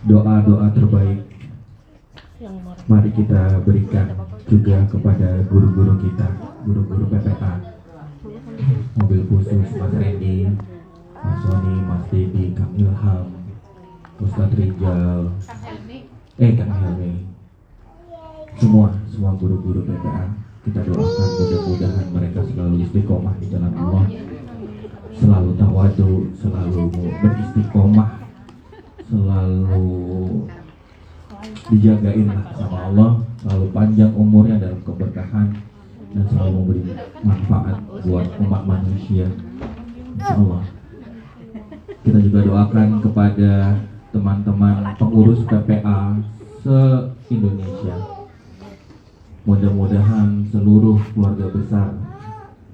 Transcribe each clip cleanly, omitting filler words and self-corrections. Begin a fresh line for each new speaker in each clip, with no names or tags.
doa-doa terbaik mari kita berikan juga kepada guru-guru kita, guru-guru PPA, mobil khusus Mas Randy, Mas Sony, Mas Dedi, Kang Ilham, Ustadz Rijal, Kang Helmi, semua guru-guru PPA. Kita doakan mudah-mudahan mereka selalu istiqomah di jalan Allah, selalu tawadu, selalu beristiqomah, selalu dijagain lah sama Allah, selalu panjang umurnya dalam keberkahan dan selalu memberi manfaat buat umat manusia, insyaallah. Kita juga doakan kepada teman-teman pengurus PPA se-Indonesia. Mudah-mudahan seluruh keluarga besar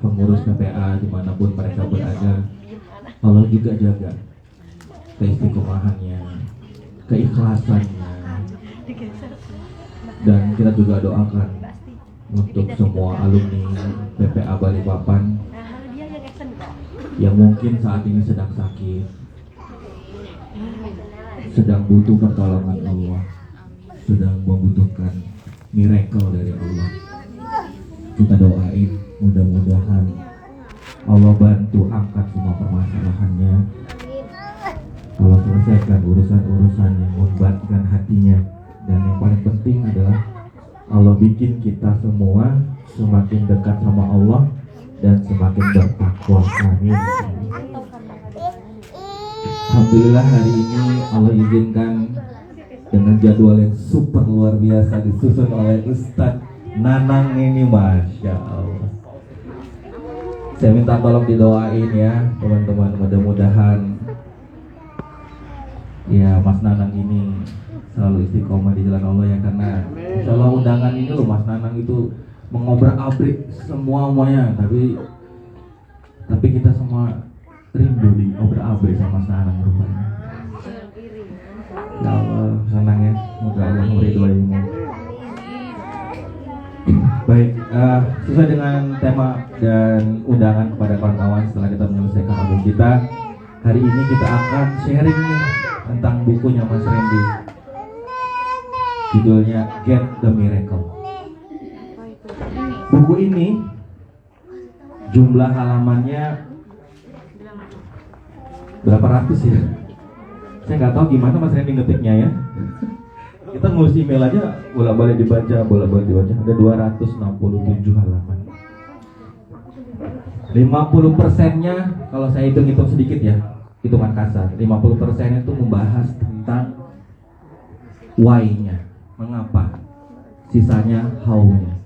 pengurus PPA dimanapun mereka berada, Allah juga jaga keistiqomahannya, keikhlasannya. Dan kita juga doakan untuk semua alumni PPA Balikpapan yang mungkin saat ini sedang sakit, sedang butuh pertolongan Allah, sedang membutuhkan miracle dari Allah. Kita doain mudah-mudahan Allah bantu angkat semua permasalahannya, Allah selesaikan urusan-urusan yang memberatkan hatinya, dan yang paling penting adalah Allah bikin kita semua semakin dekat sama Allah dan semakin bertakwa. Amin. Alhamdulillah hari ini Allah izinkan dengan jadwal yang super luar biasa disusun oleh Ustadz Nanang ini, Masya Allah. Saya minta tolong didoain ya teman-teman, mudah-mudahan ya Mas Nanang ini selalu istiqomah di jalan Allah ya, karena insya Allah undangan ini loh Mas Nanang itu mengobrak-abrik semuanya, tapi kita semua rindu di obrak-abrik sama Mas Nanang rupanya. Ya Allah, senang ya, semoga Allah meridhoimu. Baik, sesuai dengan tema dan undangan kepada kawan-kawan, setelah kita menyelesaikan album kita, hari ini kita akan sharing nih tentang bukunya Mas Randy. Judulnya Get the Miracle. Buku ini jumlah halamannya berapa ratus ya? Saya nggak tahu gimana Mas Randy ngetiknya ya. Kita ngurus email aja bolak-balik dibaca. Ada 267 halaman. 50%-nya kalau saya hitung sedikit ya, hitungan kasar, 50% itu membahas tentang why-nya, mengapa. Sisanya how-nya.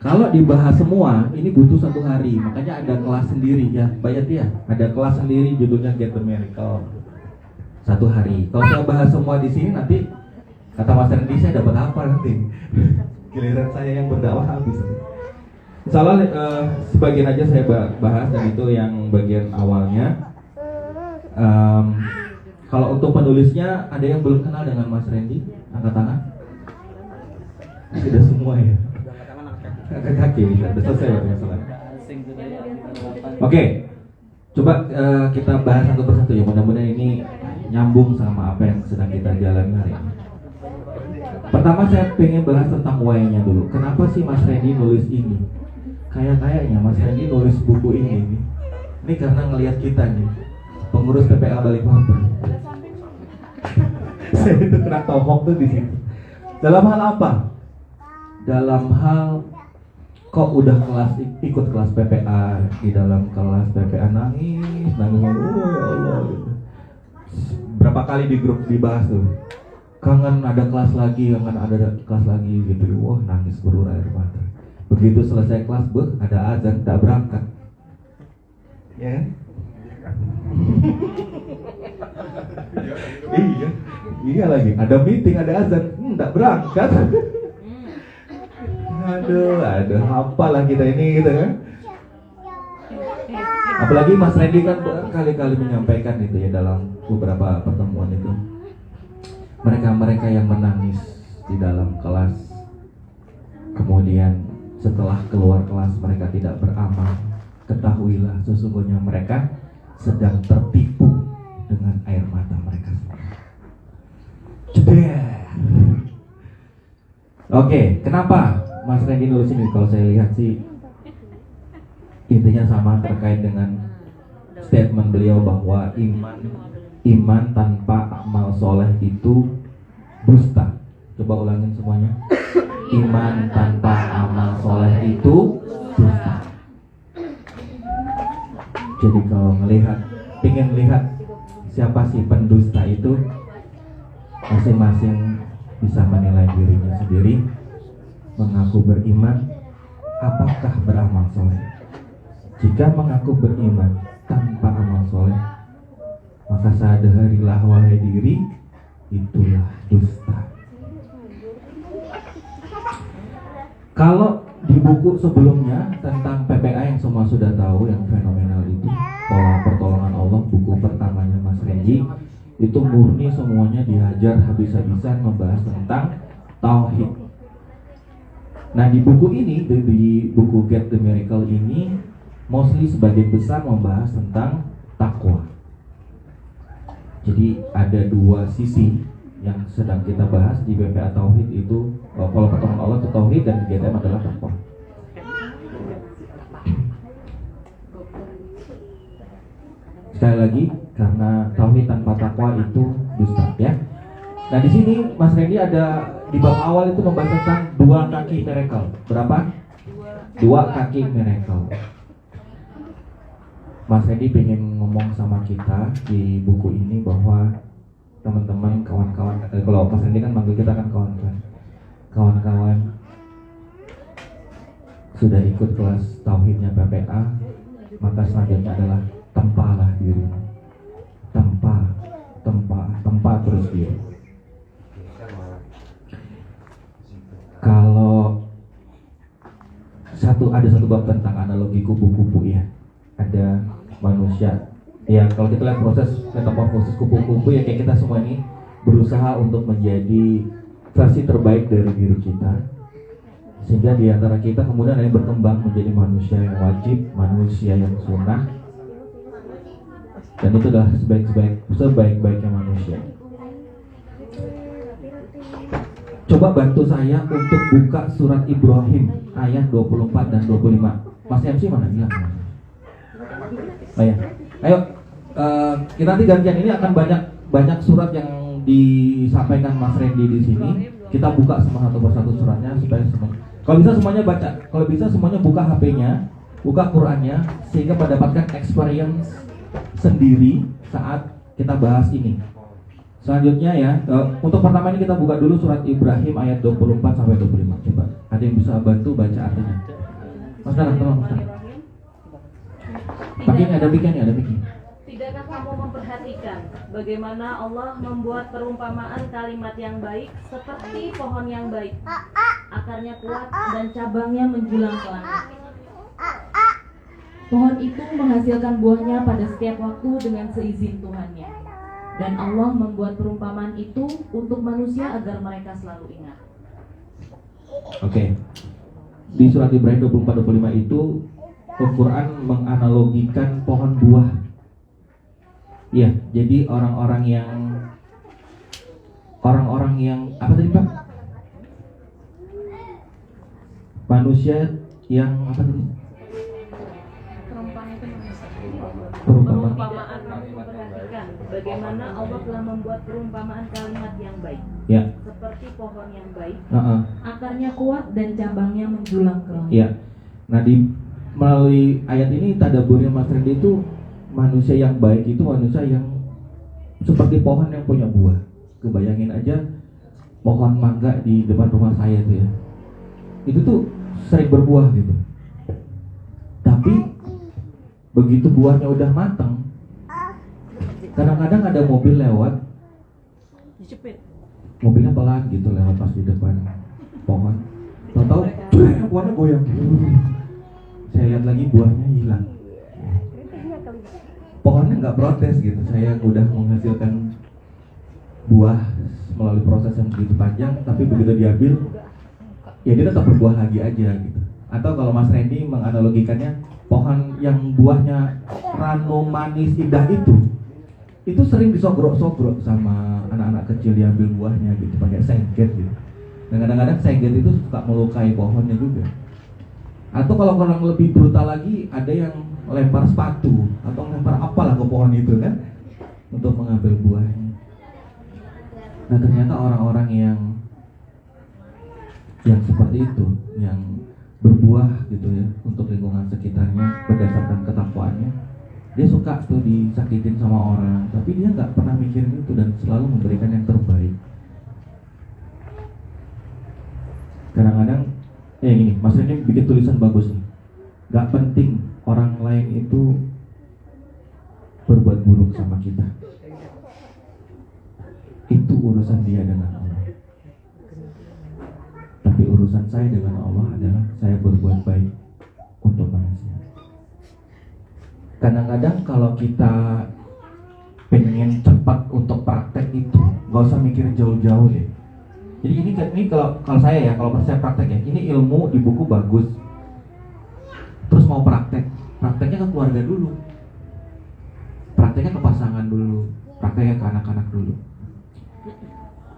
Kalau dibahas semua, ini butuh 1 hari. Makanya ada kelas sendiri ya, Bayat ya. Ada kelas sendiri judulnya Get the Miracle. 1 hari. Kalau saya bahas semua di sini nanti kata Mas Randy saya dapat apa nanti? Giliran saya yang berdakwah habis. Salah sebagian aja saya bahas, dan itu yang bagian awalnya. Kalau untuk penulisnya ada yang belum kenal dengan Mas Randy? Angkat tangan. Sudah semua ya. Angkat kaki bisa. Sudah selesai masalah. Oke. Coba kita bahas satu persatu ya. Mudah-mudahan ini nyambung sama apa yang sedang kita jalani hari ini. Pertama saya pengen bahas tentang why-nya dulu. Kenapa sih Mas Randy nulis ini? Kayaknya Mas Randy nulis buku ini ini karena ngelihat kita nih, pengurus PPA Balikpapan. Saya itu kena tomok tuh di situ. Dalam hal apa? Dalam hal kok udah ikut kelas PPA, di dalam kelas PPA nangis, oh ya Allah gitu. Berapa kali di grup dibahas tuh, kangen ada kelas lagi gitu. Wah, nangis berurai air mata. Begitu selesai kelas, ada azan, tak berangkat. Ya. Iya lagi. Ada meeting, ada azan, tak berangkat. Aduh, apalah kita ini gitu kan. Apalagi Mas Randy kan berkali-kali menyampaikan itu ya dalam beberapa pertemuan itu. Mereka yang menangis di dalam kelas, kemudian setelah keluar kelas mereka tidak beramal, ketahuilah sesungguhnya mereka sedang tertipu dengan air mata mereka sendiri. Yeah. Oke, kenapa Mas Randy nulis ini? Kalau saya lihat sih intinya sama, terkait dengan statement beliau bahwa iman tanpa amal soleh itu dusta. Coba ulangin semuanya. Iman tanpa amal soleh itu dusta. Jadi kalau pengen lihat siapa sih pendusta itu, masing-masing bisa menilai dirinya sendiri. Mengaku beriman, apakah beramal soleh? Jika mengaku beriman tanpa amal soleh, maka sadarilah wahai diri, itulah dusta. Kalau di buku sebelumnya tentang PPA yang semua sudah tahu, yang fenomenal itu, Pola Pertolongan Allah, buku pertamanya Mas Renji, itu murni semuanya dihajar habis-habisan membahas tentang tauhid. Nah, di buku ini, di buku Get the Miracle ini, mostly sebagian besar membahas tentang takwa. Jadi ada dua sisi yang sedang kita bahas di BPA Tauhid itu, Pola Pertolongan Allah itu tauhid, dan di GTM adalah takwa. Sekali lagi, karena tauhid tanpa takwa itu dusta, ya. Nah, di sini Mas Randy ada di bab awal itu membahas tentang 2 kaki miracle. Berapa? 2 kaki miracle. Mas Randy pengen ngomong sama kita di buku ini bahwa teman-teman, kawan-kawan, kalau Mas Randy kan manggil kita kan kawan-kawan. Kawan-kawan sudah ikut kelas tauhidnya PPA, maka selanjutnya adalah tempalah dirimu. Tempa terus diri. Kalau ada satu bab tentang analogi kupu-kupu, ya. Ada manusia. Ya, kalau kita lihat proses metamorfosis kupu-kupu, ya kayak kita semua ini berusaha untuk menjadi versi terbaik dari diri kita. Sehingga di antara kita kemudian ada yang berkembang menjadi manusia yang wajib, manusia yang sunnah. Dan itu adalah sebaik-baiknya manusia. Coba bantu saya untuk buka surat Ibrahim ayat 24 dan 25. Mas MC mana bilang? Ayo, kita nanti gantian, ini akan banyak surat yang disampaikan Mas Randy di sini. Kita buka satu persatu suratnya supaya semuanya. Kalau bisa semuanya baca, kalau bisa semuanya buka HP-nya, buka Qurannya, sehingga mendapatkan experience sendiri saat kita bahas ini. Selanjutnya ya, untuk pertama ini kita buka dulu surat Ibrahim ayat 24 sampai 25. Coba, ada yang bisa bantu baca artinya? Mas Dara, tolong Mas Dara. Pakai ini ada mic-nya.
Tidakkah kamu memperhatikan bagaimana Allah membuat perumpamaan kalimat yang baik seperti pohon yang baik, akarnya kuat dan cabangnya menjulang ke langit. Pohon itu menghasilkan buahnya pada setiap waktu dengan seizin Tuhannya. Dan Allah membuat perumpamaan itu untuk manusia agar mereka selalu ingat.
Oke. Di surat Ibrahim 24-25 itu Al-Quran menganalogikan pohon buah. Iya, jadi orang-orang yang apa tadi Pak? Manusia yang apa tadi?
Perumpamaan memperhatikan bagaimana Allah telah membuat perumpamaan kalimat yang baik,
ya.
Seperti pohon yang baik, akarnya kuat dan cabangnya menjulang ke langit.
Ya. Nah, melalui ayat ini tadaburnya Mas Randy itu, manusia yang baik itu manusia yang seperti pohon yang punya buah. Kebayangin aja pohon mangga di depan rumah saya tuh ya, itu tuh sering berbuah gitu. Tapi begitu buahnya udah matang, kadang-kadang ada mobil lewat, mobilnya pelan gitu lewat pas di depan pohon, tahu-tahu buahnya goyang. Saya lihat lagi buahnya hilang. Pohonnya nggak protes gitu, saya udah menghasilkan buah melalui proses yang begitu panjang, tapi begitu diambil, ya dia tetap berbuah lagi aja gitu. Atau kalau Mas Randy menganalogikannya, pohon yang buahnya rano manis indah itu itu sering disogrok-sogrok sama anak-anak kecil, diambil buahnya gitu pakai sengket gitu. Dan kadang-kadang sengket itu suka melukai pohonnya juga. Atau kalau orang lebih brutal lagi, ada yang lempar sepatu atau lempar apalah ke pohon itu kan untuk mengambil buahnya. Nah ternyata orang-orang yang seperti itu, yang berbuah gitu ya untuk lingkungan sekitarnya berdasarkan ketakwaannya, dia suka tuh disakitin sama orang, tapi dia nggak pernah mikirin itu dan selalu memberikan yang terbaik. Kadang-kadang gini, Mas Reni bikin tulisan bagus nih, nggak penting orang lain itu berbuat buruk sama kita, itu urusan dia dengan Allah. Tapi urusan saya dengan Allah adalah saya berbuat baik untuk manusia. Kadang-kadang kalau kita pengen cepat untuk praktek itu, nggak usah mikirin jauh-jauh deh. Jadi ini kalau saya ya, kalau saya praktek ya, ini ilmu di buku bagus. Terus mau prakteknya ke keluarga dulu, prakteknya ke pasangan dulu, prakteknya ke anak-anak dulu.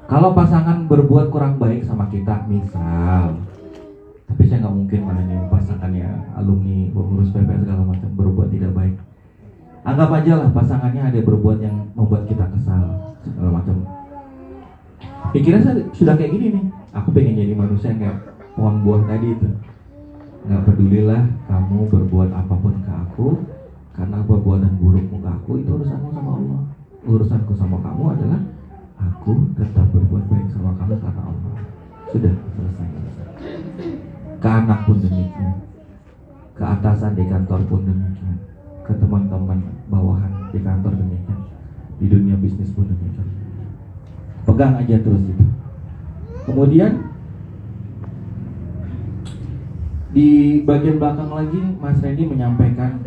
Kalau pasangan berbuat kurang baik sama kita, misal, tapi saya nggak mungkin mananya pasangannya alumni pengurus PP segala macam berbuat tidak baik. Anggap aja lah pasangannya ada berbuat yang membuat kita kesal segala macam. Pikiran saya sudah kayak gini nih, aku pengen jadi manusia kayak pohon buah tadi itu. Nggak pedulilah kamu berbuat apapun ke aku, karena perbuatan burukmu ke aku itu urusanmu sama Allah. Urusanku sama kamu adalah aku tetap berbuat baik sama kamu karena Allah. Sudah selesai. Ke anak pun demikian, ke atasan di kantor pun demikian, ke teman-teman bawahan di kantor demikian, di dunia bisnis pun demikian. Pegang aja terus itu. Kemudian di bagian belakang lagi Mas Randy menyampaikan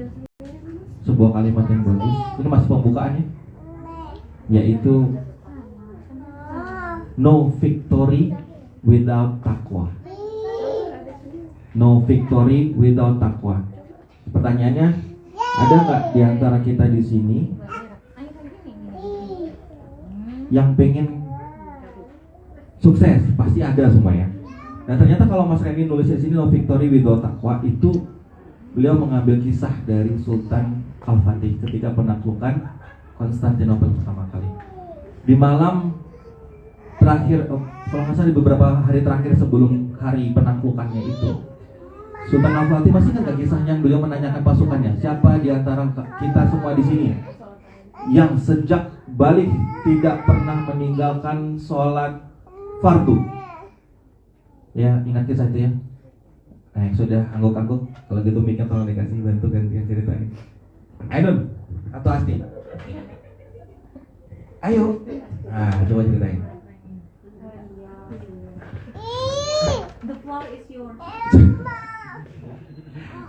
sebuah kalimat yang bagus. Ini masih pembukaannya, yaitu no victory without taqwa. No victory without taqwa. Pertanyaannya, ada nggak di antara kita di sini yang pengen sukses? Pasti ada semua ya. Nah ternyata kalau Mas Randy nulis di sini no victory without taqwa, itu beliau mengambil kisah dari Sultan Al-Fatih ketika penaklukan Konstantinopel pertama kali. Di malam terakhir, kalau nggak salah di beberapa hari terakhir sebelum hari penaklukannya itu, Sultan Al-Fatih masih kan kisahnya yang beliau menanyakan pasukannya, siapa di antara kita semua di sini yang sejak balik tidak pernah meninggalkan sholat fardu? Ya, ingat kisah itu ya. Nah, sudah angguk-angguk. Kalau gitu mikir tolong dikasih bantu gantian ceritain. Ainun atau Asti? Ayo. Nah, coba ceritain.
The floor is yours.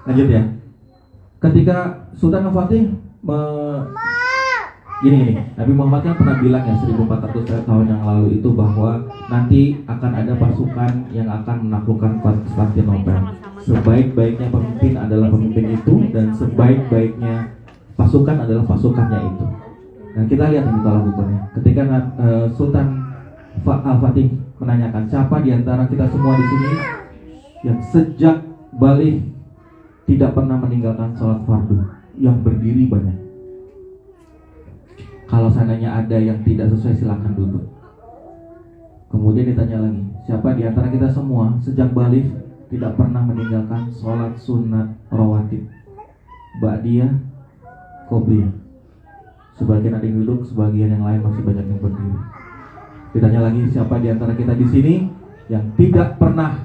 Lanjut ya. Ketika Sultan Al-Fatih gini, Nabi Muhammad kan pernah bilang ya 1400 tahun yang lalu itu bahwa nanti akan ada pasukan yang akan menaklukkan Konstantinopel. Sebaik-baiknya pemimpin adalah pemimpin itu, dan sebaik-baiknya pasukan adalah pasukannya itu. Dan kita lihat di tolak ukurnya. Ketika Sultan Al-Fatih menanyakan siapa di antara kita semua di sini yang sejak balik tidak pernah meninggalkan sholat fardu, yang berdiri banyak. Kalau seandainya ada yang tidak sesuai silakan duduk. Kemudian ditanya lagi, siapa di antara kita semua sejak balik tidak pernah meninggalkan sholat sunat rawatib, ba'diyah, qobliyah. Sebagian ada yang duduk, sebagian yang lain masih banyak yang berdiri. Ditanya lagi, siapa di antara kita di sini yang tidak pernah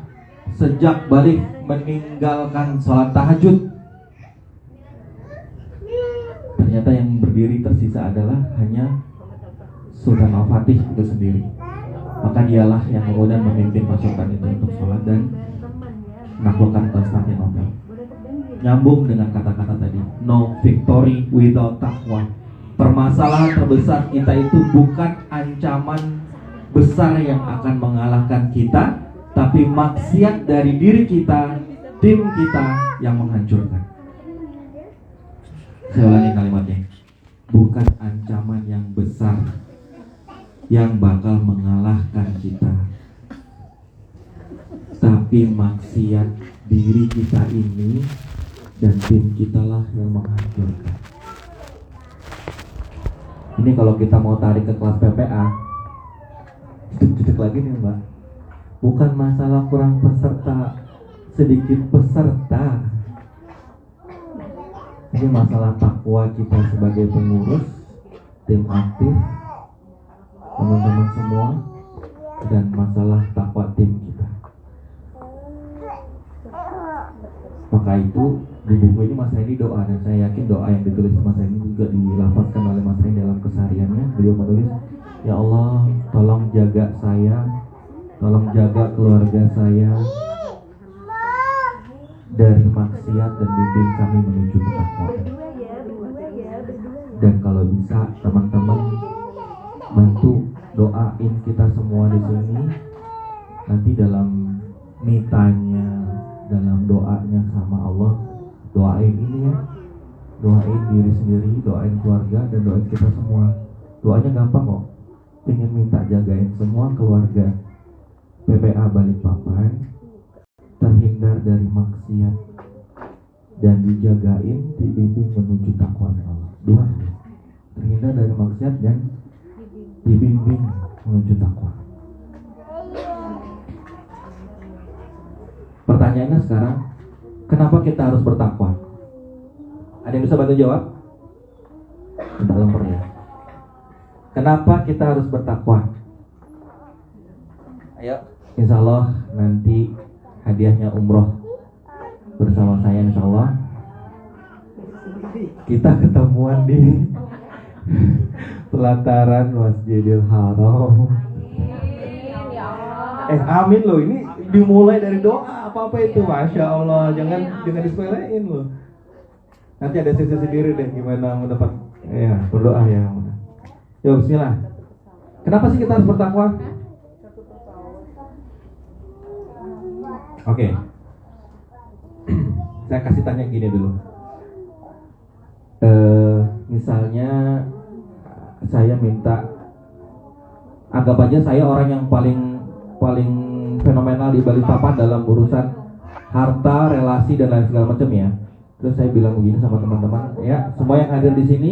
sejak balik meninggalkan sholat tahajud? Ternyata yang berdiri tersisa adalah hanya Sultan Al-Fatih itu sendiri. Maka dialah yang kemudian memimpin pasukan itu untuk sholat dan menaklukkan Konstantinopel. Nyambung dengan kata-kata tadi, no victory without taqwa. Permasalahan terbesar kita itu bukan ancaman besar yang akan mengalahkan kita, tapi maksiat dari diri kita, tim kita yang menghancurkan. Saya ulangi kalimatnya. bukan ancaman yang besar yang bakal mengalahkan kita, tapi maksiat diri kita ini dan tim kita lah yang menghancurkan. Ini kalau kita mau tarik ke kelas PPA, cedek lagi nih Mbak, bukan masalah kurang peserta, sedikit peserta. Ini masalah takwa kita sebagai pengurus, tim aktif, teman-teman semua, dan masalah takwa tim kita. Maka itu di buku ini Mas Reni doa, dan saya yakin doa yang ditulis Mas Reni juga dilafazkan oleh Mas Reni dalam kesehariannya. Beliau menulis, ya Allah, tolong jaga saya, tolong jaga keluarga saya dari maksiat dan bimbing kami menuju ketakwaan. Dan kalau bisa teman-teman bantu doain kita semua di sini. Nanti dalam mitanya, dalam doanya sama Allah, doain ini ya, doain diri sendiri, doain keluarga, dan doain kita semua. Doanya gampang kok. Pengen minta jagain semua keluarga PPA Balikpapan terhindar dari maksiat dan dijagain, dibimbing menuju takwa Allah. Dua, terhindar dari maksiat dan dibimbing menuju takwa. Pertanyaannya sekarang, kenapa kita harus bertakwa? Ada yang bisa bantu jawab? Minta lemper ya. Kenapa kita harus bertakwa? Ayo, insya Allah nanti hadiahnya umroh bersama saya, insya Allah. Kita ketemuan di pelataran Masjidil Haram. Amin loh, ini dimulai dari doa. Apa itu, Masya Allah. Jangan disepelein loh. Nanti ada sesi sendiri deh gimana mendapat ya berdoa ya. Yuk, bismillah. Kenapa sih kita harus bertakwa? Oke. Saya kasih tanya gini dulu. Misalnya saya minta, anggap aja saya orang yang paling fenomenal di Balikpapan dalam urusan harta, relasi dan lain segala macam ya. Terus saya bilang begini sama teman-teman, ya semua yang hadir di sini,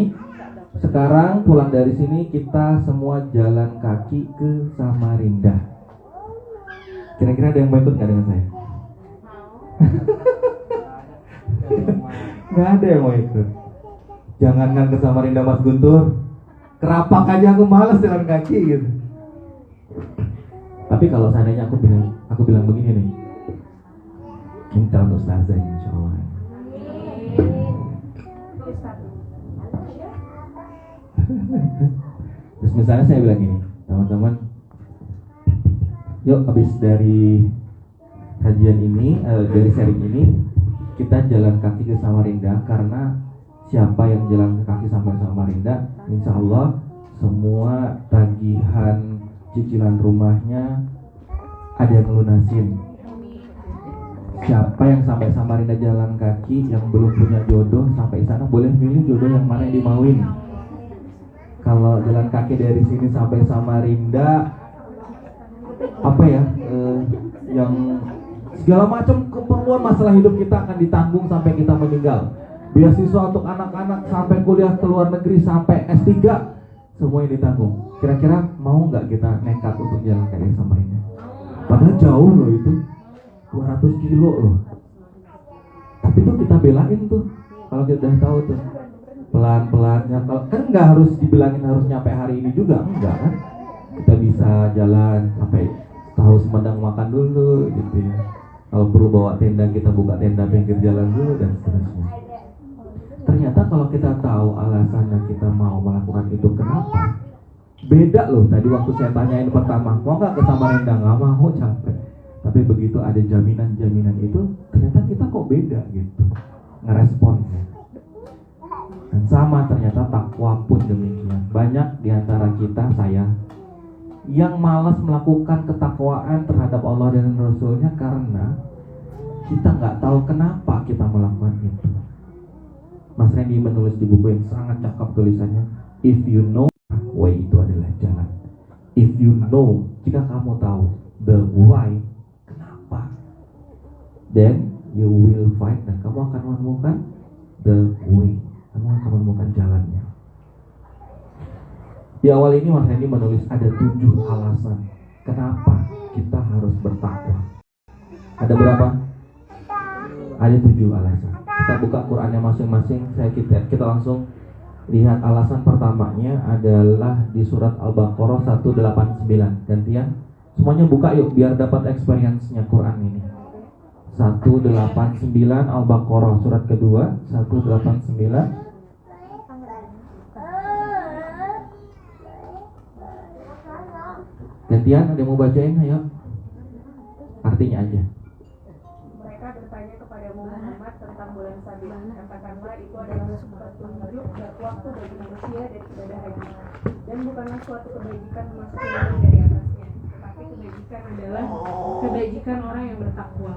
sekarang pulang dari sini kita semua jalan kaki ke Samarinda. Kira-kira ada yang mau ikut nggak dengan saya? Nggak ada yang mau ikut. Jangankan ke Samarinda Mas Guntur, Kerapak aja aku malas jalan kaki gitu. Tapi kalau seandainya aku bilang begini nih, minta untuk ustazah insya Allah. Terus misalnya saya bilang gini, teman-teman, yuk habis dari kajian ini, dari sharing ini, kita jalan kaki ke Samarinda. Karena siapa yang jalan kaki sampai Samarinda, insya Allah semua tagihan cicilan rumahnya ada yang lunasin. Siapa yang sampai Samarinda jalan kaki yang belum punya jodoh, sampai sana boleh milih jodoh yang mana yang dimauin. Kalau jalan kaki dari sini sampai Samarinda, apa ya, yang segala macam keperluan masalah hidup kita akan ditanggung sampai kita meninggal. Beasiswa untuk anak-anak sampai kuliah ke luar negeri sampai S3, semuanya ditanggung. Kira-kira mau nggak kita nekat untuk jalan kaki Samarinda? Padahal jauh loh itu, 200 kilo loh. Tapi tuh kita belain tuh, kalau kita udah tahu tuh pelan-pelannya. Kalau kan nggak harus dibilangin harus nyampe hari ini juga, enggak kan? Kita bisa jalan sampai tahu Sumedang makan dulu gitu ya. Kalau perlu bawa tenda, kita buka tenda pinggir jalan dulu dan seterusnya. Ternyata kalau kita tahu alasannya kita mau melakukan itu kenapa, beda loh. Tadi waktu saya tanyain pertama, mau nggak ke Samarinda? Nggak mau, capek. Tapi begitu ada jaminan-jaminan itu, ternyata kita kok beda gitu ngeresponnya. Dan sama ternyata takwa pun demikian. Banyak diantara kita, saya, yang malas melakukan ketakwaan terhadap Allah dan Rasulnya karena kita nggak tahu kenapa kita melakukan itu. Mas Randy menulis di buku yang sangat cakep tulisannya, if you know way, itu adalah jalan. If you know, jika kamu tahu the why, kenapa, then you will find, dan kamu akan menemukan the way, kamu akan menemukan jalannya. Di awal ini Mas Randy menulis ada 7 alasan kenapa kita harus bertakwa. Ada berapa? Ada 7 alasan. Kita buka Qur'annya masing-masing. Kita langsung lihat alasan pertamanya adalah di surat Al-Baqarah 189. Gantian, semuanya buka yuk biar dapat experience-nya Quran ini. 189 Al-Baqarah surat kedua 189. Gantian, ada yang mau bacain? Ayo. Artinya aja.
Mereka bertanya kepada Muhammad tentang bulan Sabil. Katakanlah itu adalah suatu hidup dan waktu bagi manusia dari ibadah haji. Dan bukanlah suatu kebajikan memasuki bulan dari atasnya, tetapi kebajikan adalah kebajikan orang yang bertakwa.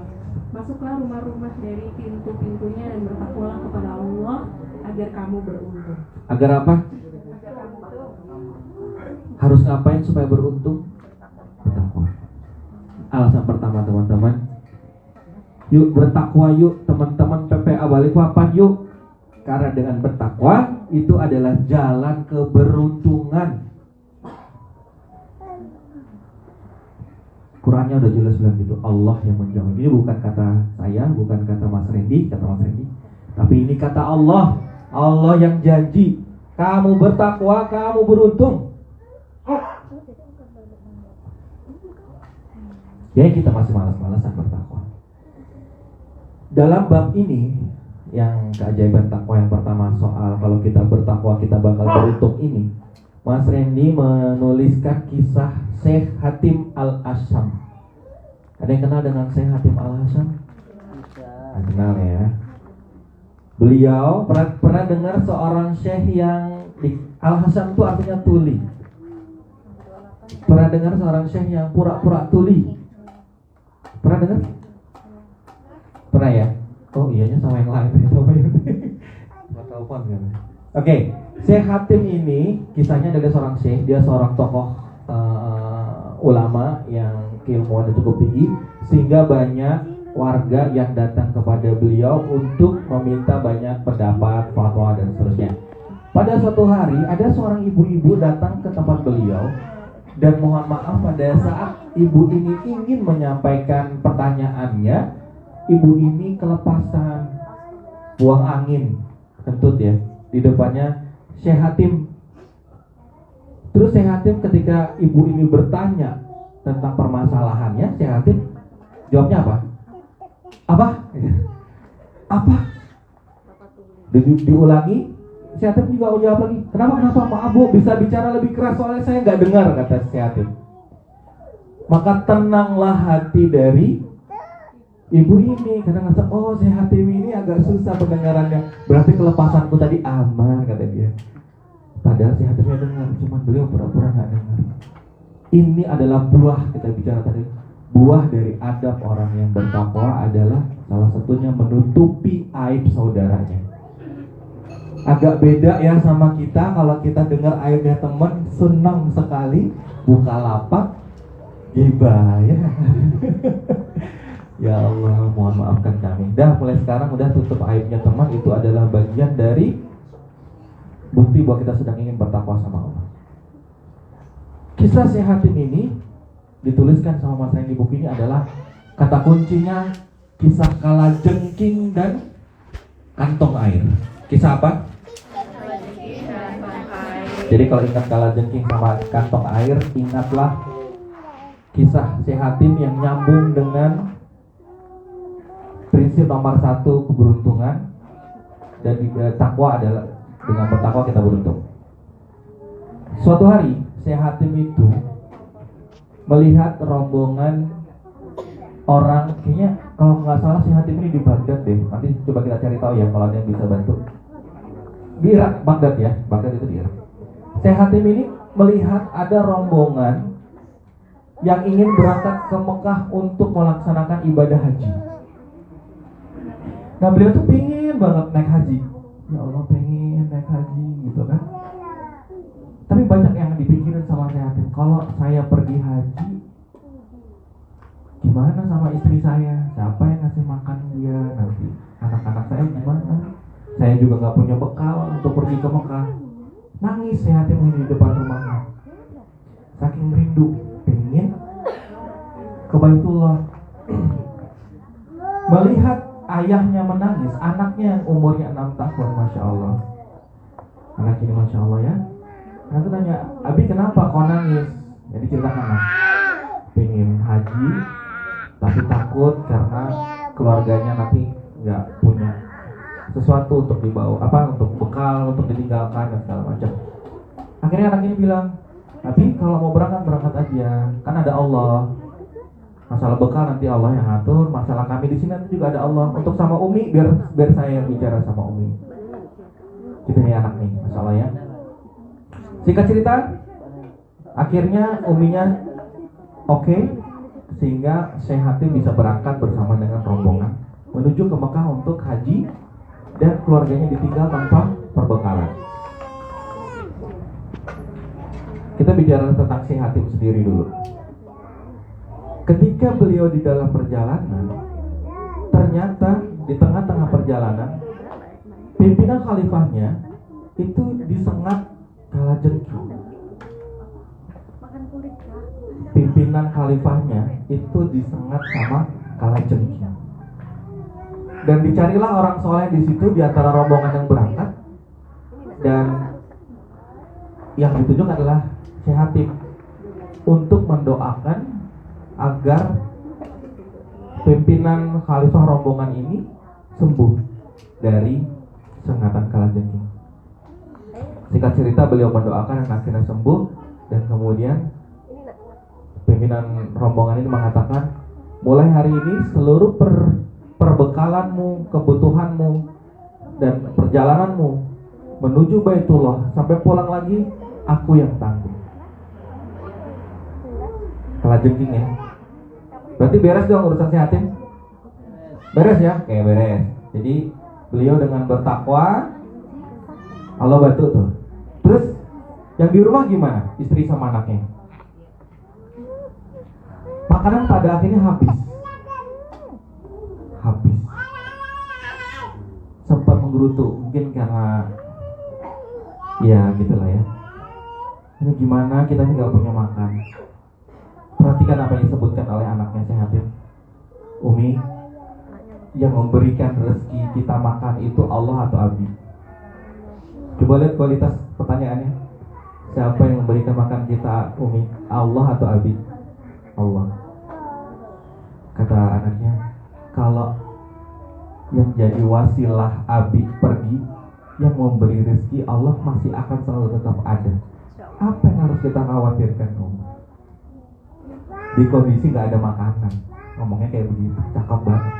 Masuklah rumah-rumah dari pintu-pintunya dan bertakwalah kepada Allah agar kamu beruntung.
Agar apa?
Agar kamu beruntung.
Harus ngapain supaya beruntung? Bertakwa. Alasan pertama teman-teman, yuk bertakwa yuk teman-teman PPA Balikpapan yuk. Karena dengan bertakwa itu adalah jalan keberuntungan. Qurannya udah jelas bilang gitu, Allah yang menjamin. Ini bukan kata saya, bukan kata Mas Randy, tapi ini kata Allah. Allah yang janji, kamu bertakwa, kamu beruntung. Ya kita masih malas-malasan bertakwa. Dalam bab ini, yang keajaiban takwa yang pertama soal kalau kita bertakwa kita bakal beruntung ini, Mas Randy menuliskan kisah Syekh Hatim Al-Asyam. Ada yang kenal dengan Syekh Hatim Al-Asyam? Kenal ya. Beliau pernah dengar seorang Syekh yang Al-Asyam itu artinya tuli. Pernah dengar seorang Syekh yang pura-pura tuli? Pernah dengar? Pernah ya? Oh iyanya sama yang lain. Telepon kan? Oke, Syekh Hatim ini kisahnya dari seorang Syekh. Dia seorang tokoh ulama yang keilmuannya cukup tinggi, sehingga banyak warga yang datang kepada beliau untuk meminta banyak pendapat, fatwa dan seterusnya. Pada suatu hari ada seorang ibu-ibu datang ke tempat beliau. Dan mohon maaf pada saat ibu ini ingin menyampaikan pertanyaannya, ibu ini kelepasan buang angin kentut ya di depannya Syekh Hatim. Terus Syekh Hatim ketika ibu ini bertanya tentang permasalahannya, Syekh Hatim jawabnya apa? Apa? Diulangi. Syekh Hatim juga jawab lagi. Kenapa Maaf Bu, bisa bicara lebih keras soalnya saya nggak dengar, kata Syekh Hatim. Maka tenanglah hati dari ibu ini. Karena ngerasa, oh Syekh Hatim ini agak susah pendengarannya. Berarti kelepasanku tadi aman, kata dia. Padahal Syekh Hatimnya dengar, cuma beliau pura-pura nggak dengar. Ini adalah buah, kita bicara tadi. Buah dari adab orang yang bertakwa adalah salah satunya menutupi aib saudaranya. Agak beda ya sama kita. Kalau kita dengar aibnya teman, senang sekali, buka lapak, gibah ya. Ya Allah, mohon maafkan kami. Mulai sekarang udah tutup aibnya teman. Itu adalah bagian dari bukti bahwa kita sedang ingin bertakwa sama Allah. Kisah Syekh Hatim ini dituliskan sama Mas Randy. Buku ini adalah kata kuncinya kisah kalajengking dan kantong air. Kisah apa? Jadi kalau ingat kalajengking sama kantong air, ingatlah kisah Syekh Hatim yang nyambung dengan prinsip nomor 1 keberuntungan. Dan takwa adalah dengan bertakwa kita beruntung. Suatu hari Syekh Hatim itu melihat rombongan orang, kayaknya kalau nggak salah Syekh Hatim ini di Baghdad deh. Nanti coba kita cari tahu ya kalau ada yang bisa bantu. Di Irak, Baghdad ya, Baghdad itu di Irak. Syekh Hatim ini melihat ada rombongan yang ingin berangkat ke Mekah untuk melaksanakan ibadah haji. Nah beliau tuh pingin banget naik haji. ya Allah pengen naik haji gitu kan. Tapi banyak yang dipikirin sama saya, kalau saya pergi haji gimana sama istri saya, siapa yang ngasih makan dia nanti, anak-anak saya gimana, saya juga nggak punya bekal untuk pergi ke Mekah. Nangis saya ini di depan rumahnya, saking rindu pengen ke Baitullah. Melihat ayahnya menangis, anaknya yang umurnya 6 tahun, Masya Allah. Anak ini Masya Allah ya. Anak itu nanya, Abi kenapa kau nangis? Jadi ceritakan lah, pengen haji tapi takut karena keluarganya nanti nggak punya sesuatu untuk dibawa, untuk bekal, untuk ditinggalkan dan segala macam. Akhirnya anak ini bilang, Abi kalau mau berangkat aja, kan ada Allah. Masalah bekal nanti Allah yang ngatur, masalah kami di sini nanti juga ada Allah. Untuk sama Umi biar saya yang bicara sama Umi. Gitu nih anak nih, masalah ya. Singkat cerita, akhirnya Uminya oke, sehingga Syekh Hatim bisa berangkat bersama dengan rombongan menuju ke Mekah untuk haji, dan keluarganya ditinggal tanpa perbekalan. Kita bicara tentang Syekh Hatim sendiri dulu. Ketika beliau di dalam perjalanan, ternyata di tengah-tengah perjalanan pimpinan khalifahnya itu disengat kalajengking. Pimpinan khalifahnya itu disengat sama kalajengking. Dan dicarilah orang soleh di situ di antara rombongan yang berangkat, dan yang ditunjuk adalah Syekh Hatim untuk mendoakan agar pimpinan khalifah rombongan ini sembuh dari sengatan kalajengking. Singkat cerita, beliau mendoakan dan akhirnya sembuh, dan kemudian pimpinan rombongan ini mengatakan, mulai hari ini seluruh perbekalanmu, kebutuhanmu, dan perjalananmu menuju Baitullah sampai pulang lagi, aku yang tanggung. Kalajengking ya. Berarti beres dong urusan Syekh Hatim? Beres ya? Oke, beres. Jadi beliau dengan bertakwa, Allah bantu tuh. Terus yang di rumah gimana? Istri sama anaknya. Makanan pada akhirnya habis. Sempat menggerutu, mungkin karena ya gitulah ya. Ini gimana, kita ini gak punya makan. Perhatikan apa yang disebutkan oleh anaknya Syekh Hatim. Umi, yang memberikan rezeki kita makan itu Allah atau Abi? Coba lihat kualitas pertanyaannya. Siapa yang memberikan makan kita, Umi? Allah atau Abi? Allah. Kata anaknya, kalau yang jadi wasilah Abi pergi, yang memberi rezeki Allah masih akan selalu tetap ada. Apa yang harus kita khawatirkan, Umi? Di kondisi gak ada makanan. Ngomongnya kayak begitu, cakep banget.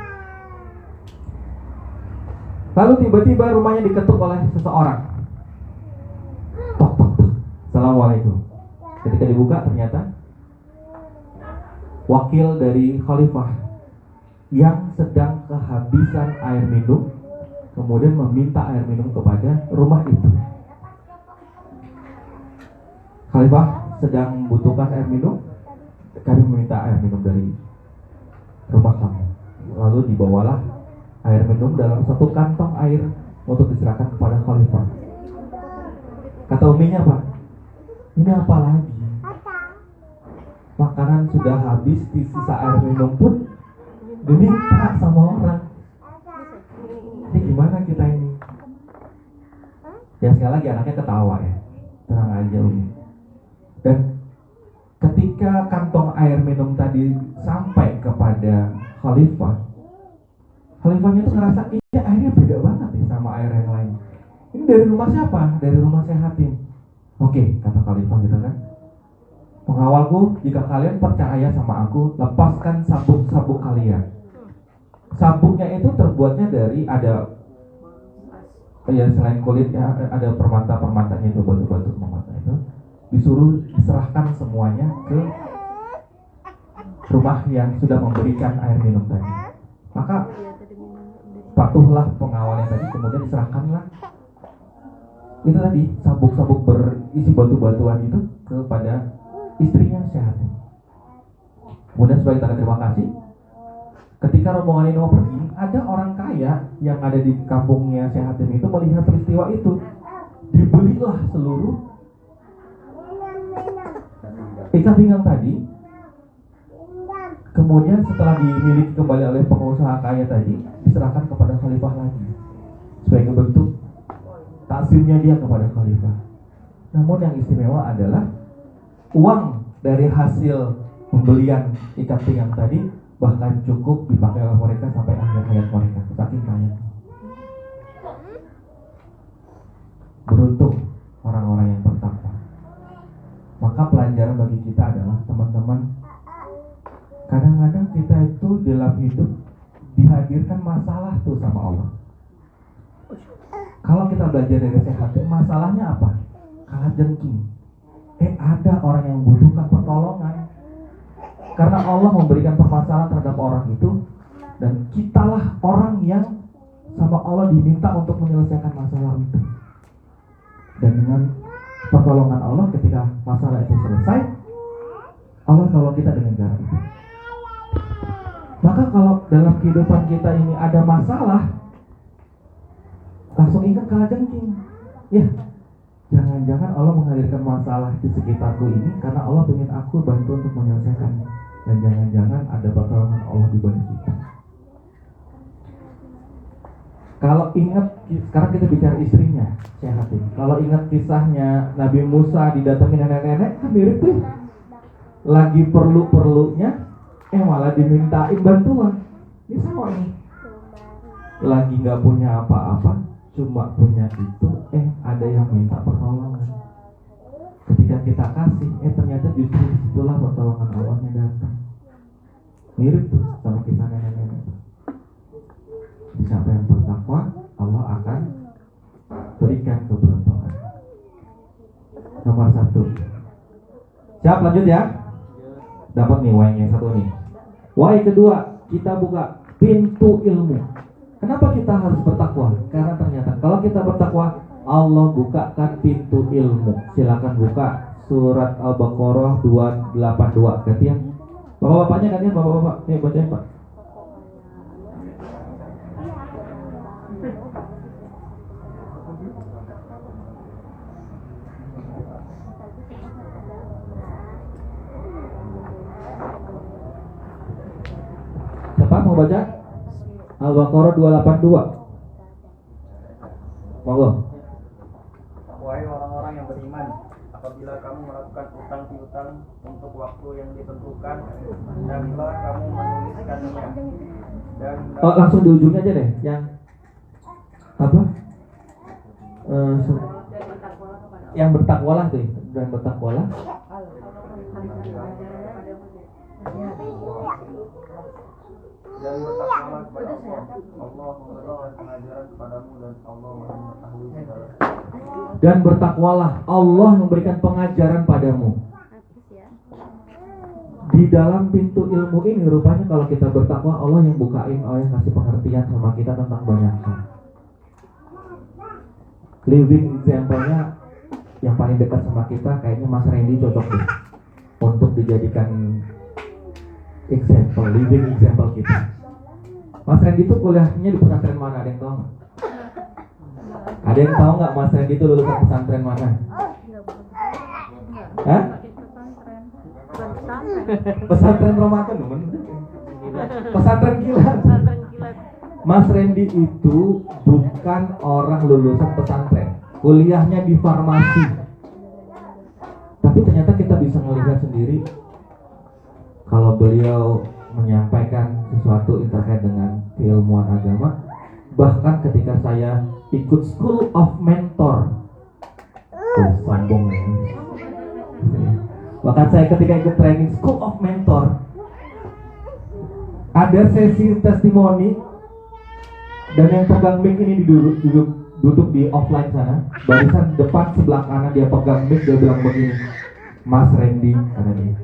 Lalu tiba-tiba rumahnya diketuk oleh seseorang. Tok, tok, tok. Assalamualaikum. Ketika dibuka, ternyata wakil dari khalifah yang sedang kehabisan air minum, kemudian meminta air minum kepada rumah itu. Khalifah sedang membutuhkan air minum, kami meminta air minum dari rumah kamu. Lalu dibawalah air minum dalam satu kantong air untuk diserahkan kepada khalifah. Kata uminya, Pak, ini apa lagi? Makanan sudah habis, di sisa air minum pun diminta sama orang. Ini gimana kita ini? Ya sekali lagi anaknya ketawa ya, tenang aja Umi. Dan ketika kantong air minum tadi sampai kepada khalifah, khalifahnya itu ngerasa, iya airnya beda banget nih sama air yang lain. Ini dari rumah siapa? Dari rumah Syekh Hatim. Oke, kata khalifah gitu kan, pengawalku, jika kalian percaya sama aku, lepaskan sabuk-sabuk kalian. Sabuknya itu terbuatnya dari selain kulitnya ada permata-permatanya itu, batu-batu permata itu. Disuruh diserahkan semuanya ke rumah yang sudah memberikan air minum tadi. Maka patuhlah pengawalnya tadi, kemudian diserahkanlah itu tadi sabuk-sabuk berisi batu-batuan itu kepada istrinya sehat. Kemudian sebagai tanda terima kasih, ketika rombongan ini mau pergi, ada orang kaya yang ada di kampungnya Sehatim itu melihat peristiwa itu. Dibelilah seluruh ikat pinggang tadi. Kemudian setelah dimiliki kembali oleh pengusaha kaya tadi, diserahkan kepada khalifah lagi sebagai bentuk takzimnya dia kepada khalifah. Namun yang istimewa adalah uang dari hasil pembelian ikat pinggang tadi bahkan cukup dipakai oleh mereka sampai akhir hayat mereka, saking kaya. Beruntung orang-orang yang bertakwa. Maka pelajaran bagi kita adalah, teman-teman, kadang-kadang kita itu dalam hidup dihadirkan masalah tuh sama Allah. Kalau kita belajar dari Sehatim, masalahnya apa? Kalah jengking. Ada orang yang membutuhkan pertolongan. Karena Allah memberikan permasalahan terhadap orang itu, dan kitalah orang yang sama Allah diminta untuk menyelesaikan masalah itu. Dan dengan pertolongan Allah, ketika masalah itu selesai, Allah tolong kita dengan cara itu. Maka kalau dalam kehidupan kita ini ada masalah, langsung ingat kalajengking. Ya, jangan-jangan Allah menghadirkan masalah di sekitarku ini karena Allah ingin aku bantu untuk menyelesaikannya. Dan jangan-jangan ada pertolongan Allah di balik kita. Kalau ingat, sekarang kita bicara istrinya, Sehatim. Kalau ingat kisahnya Nabi Musa didatangi nenek-nenek, kan mirip tuh. Lagi perlu-perlunya, malah dimintain bantuan. Ini sama nih. Lagi nggak punya apa-apa, cuma punya itu, ada yang minta pertolongan. Ketika kita kasih, ternyata justru disitulah pertolongan Allahnya datang. Mirip tuh sama kisah nenek-nenek. Siapa yang bertakwa, Allah akan berikan keberuntungan. Nomor 1. Siap, lanjut ya. Dapat nih Y-nya 1 nih. Y kedua, kita buka pintu ilmu. Kenapa kita harus bertakwa? Karena ternyata kalau kita bertakwa, Allah bukakan pintu ilmu. Silakan buka surat Al-Baqarah 282. Gantian. Bapak-bapaknya gantian, bapak-bapak. Nih bacain, Pak. Siapa mau baca? Al-Baqarah 282. Monggo.
Wahai orang-orang yang beriman, apabila kamu melakukan utang piutang untuk waktu yang ditentukan, hendaklah kamu menuliskannya. Dan
Langsung di ujungnya aja deh, yang apa? Yang bertakwalah tuh, dan bertakwalah.
dan bertakwalah kepada Allah. Allah memberikan pengajaran kepadamu dan Allah mengetahui segala.
Dan bertakwalah, Allah memberikan pengajaran padamu. Di dalam pintu ilmu ini rupanya kalau kita bertakwa, Allah yang bukain, Allah yang kasih pengertian sama kita tentang banyak hal. Living example-nya yang paling dekat sama kita kayaknya Mas Randy cocok deh untuk dijadikan example, living example kita. Mas Randy itu kuliahnya di pesantren mana? Ada yang tahu nggak? Ada yang tahu nggak Mas Randy itu lulusan pesantren mana? Hah? Pesantren Ramadan, teman. Pesantren kilat. Mas Randy itu bukan orang lulusan pesantren, kuliahnya di farmasi. Tapi ternyata kita bisa melihat sendiri kalau beliau menyampaikan sesuatu terkait dengan keilmuan agama. Bahkan ketika saya ikut School of Mentor, sombong ya. Bahkan saya ketika ikut training School of Mentor, ada sesi testimoni, dan yang pegang mic ini duduk di offline sana, barisan depan sebelah kanan dia pegang mic, dia bilang begini, Mas Randy, kata dia,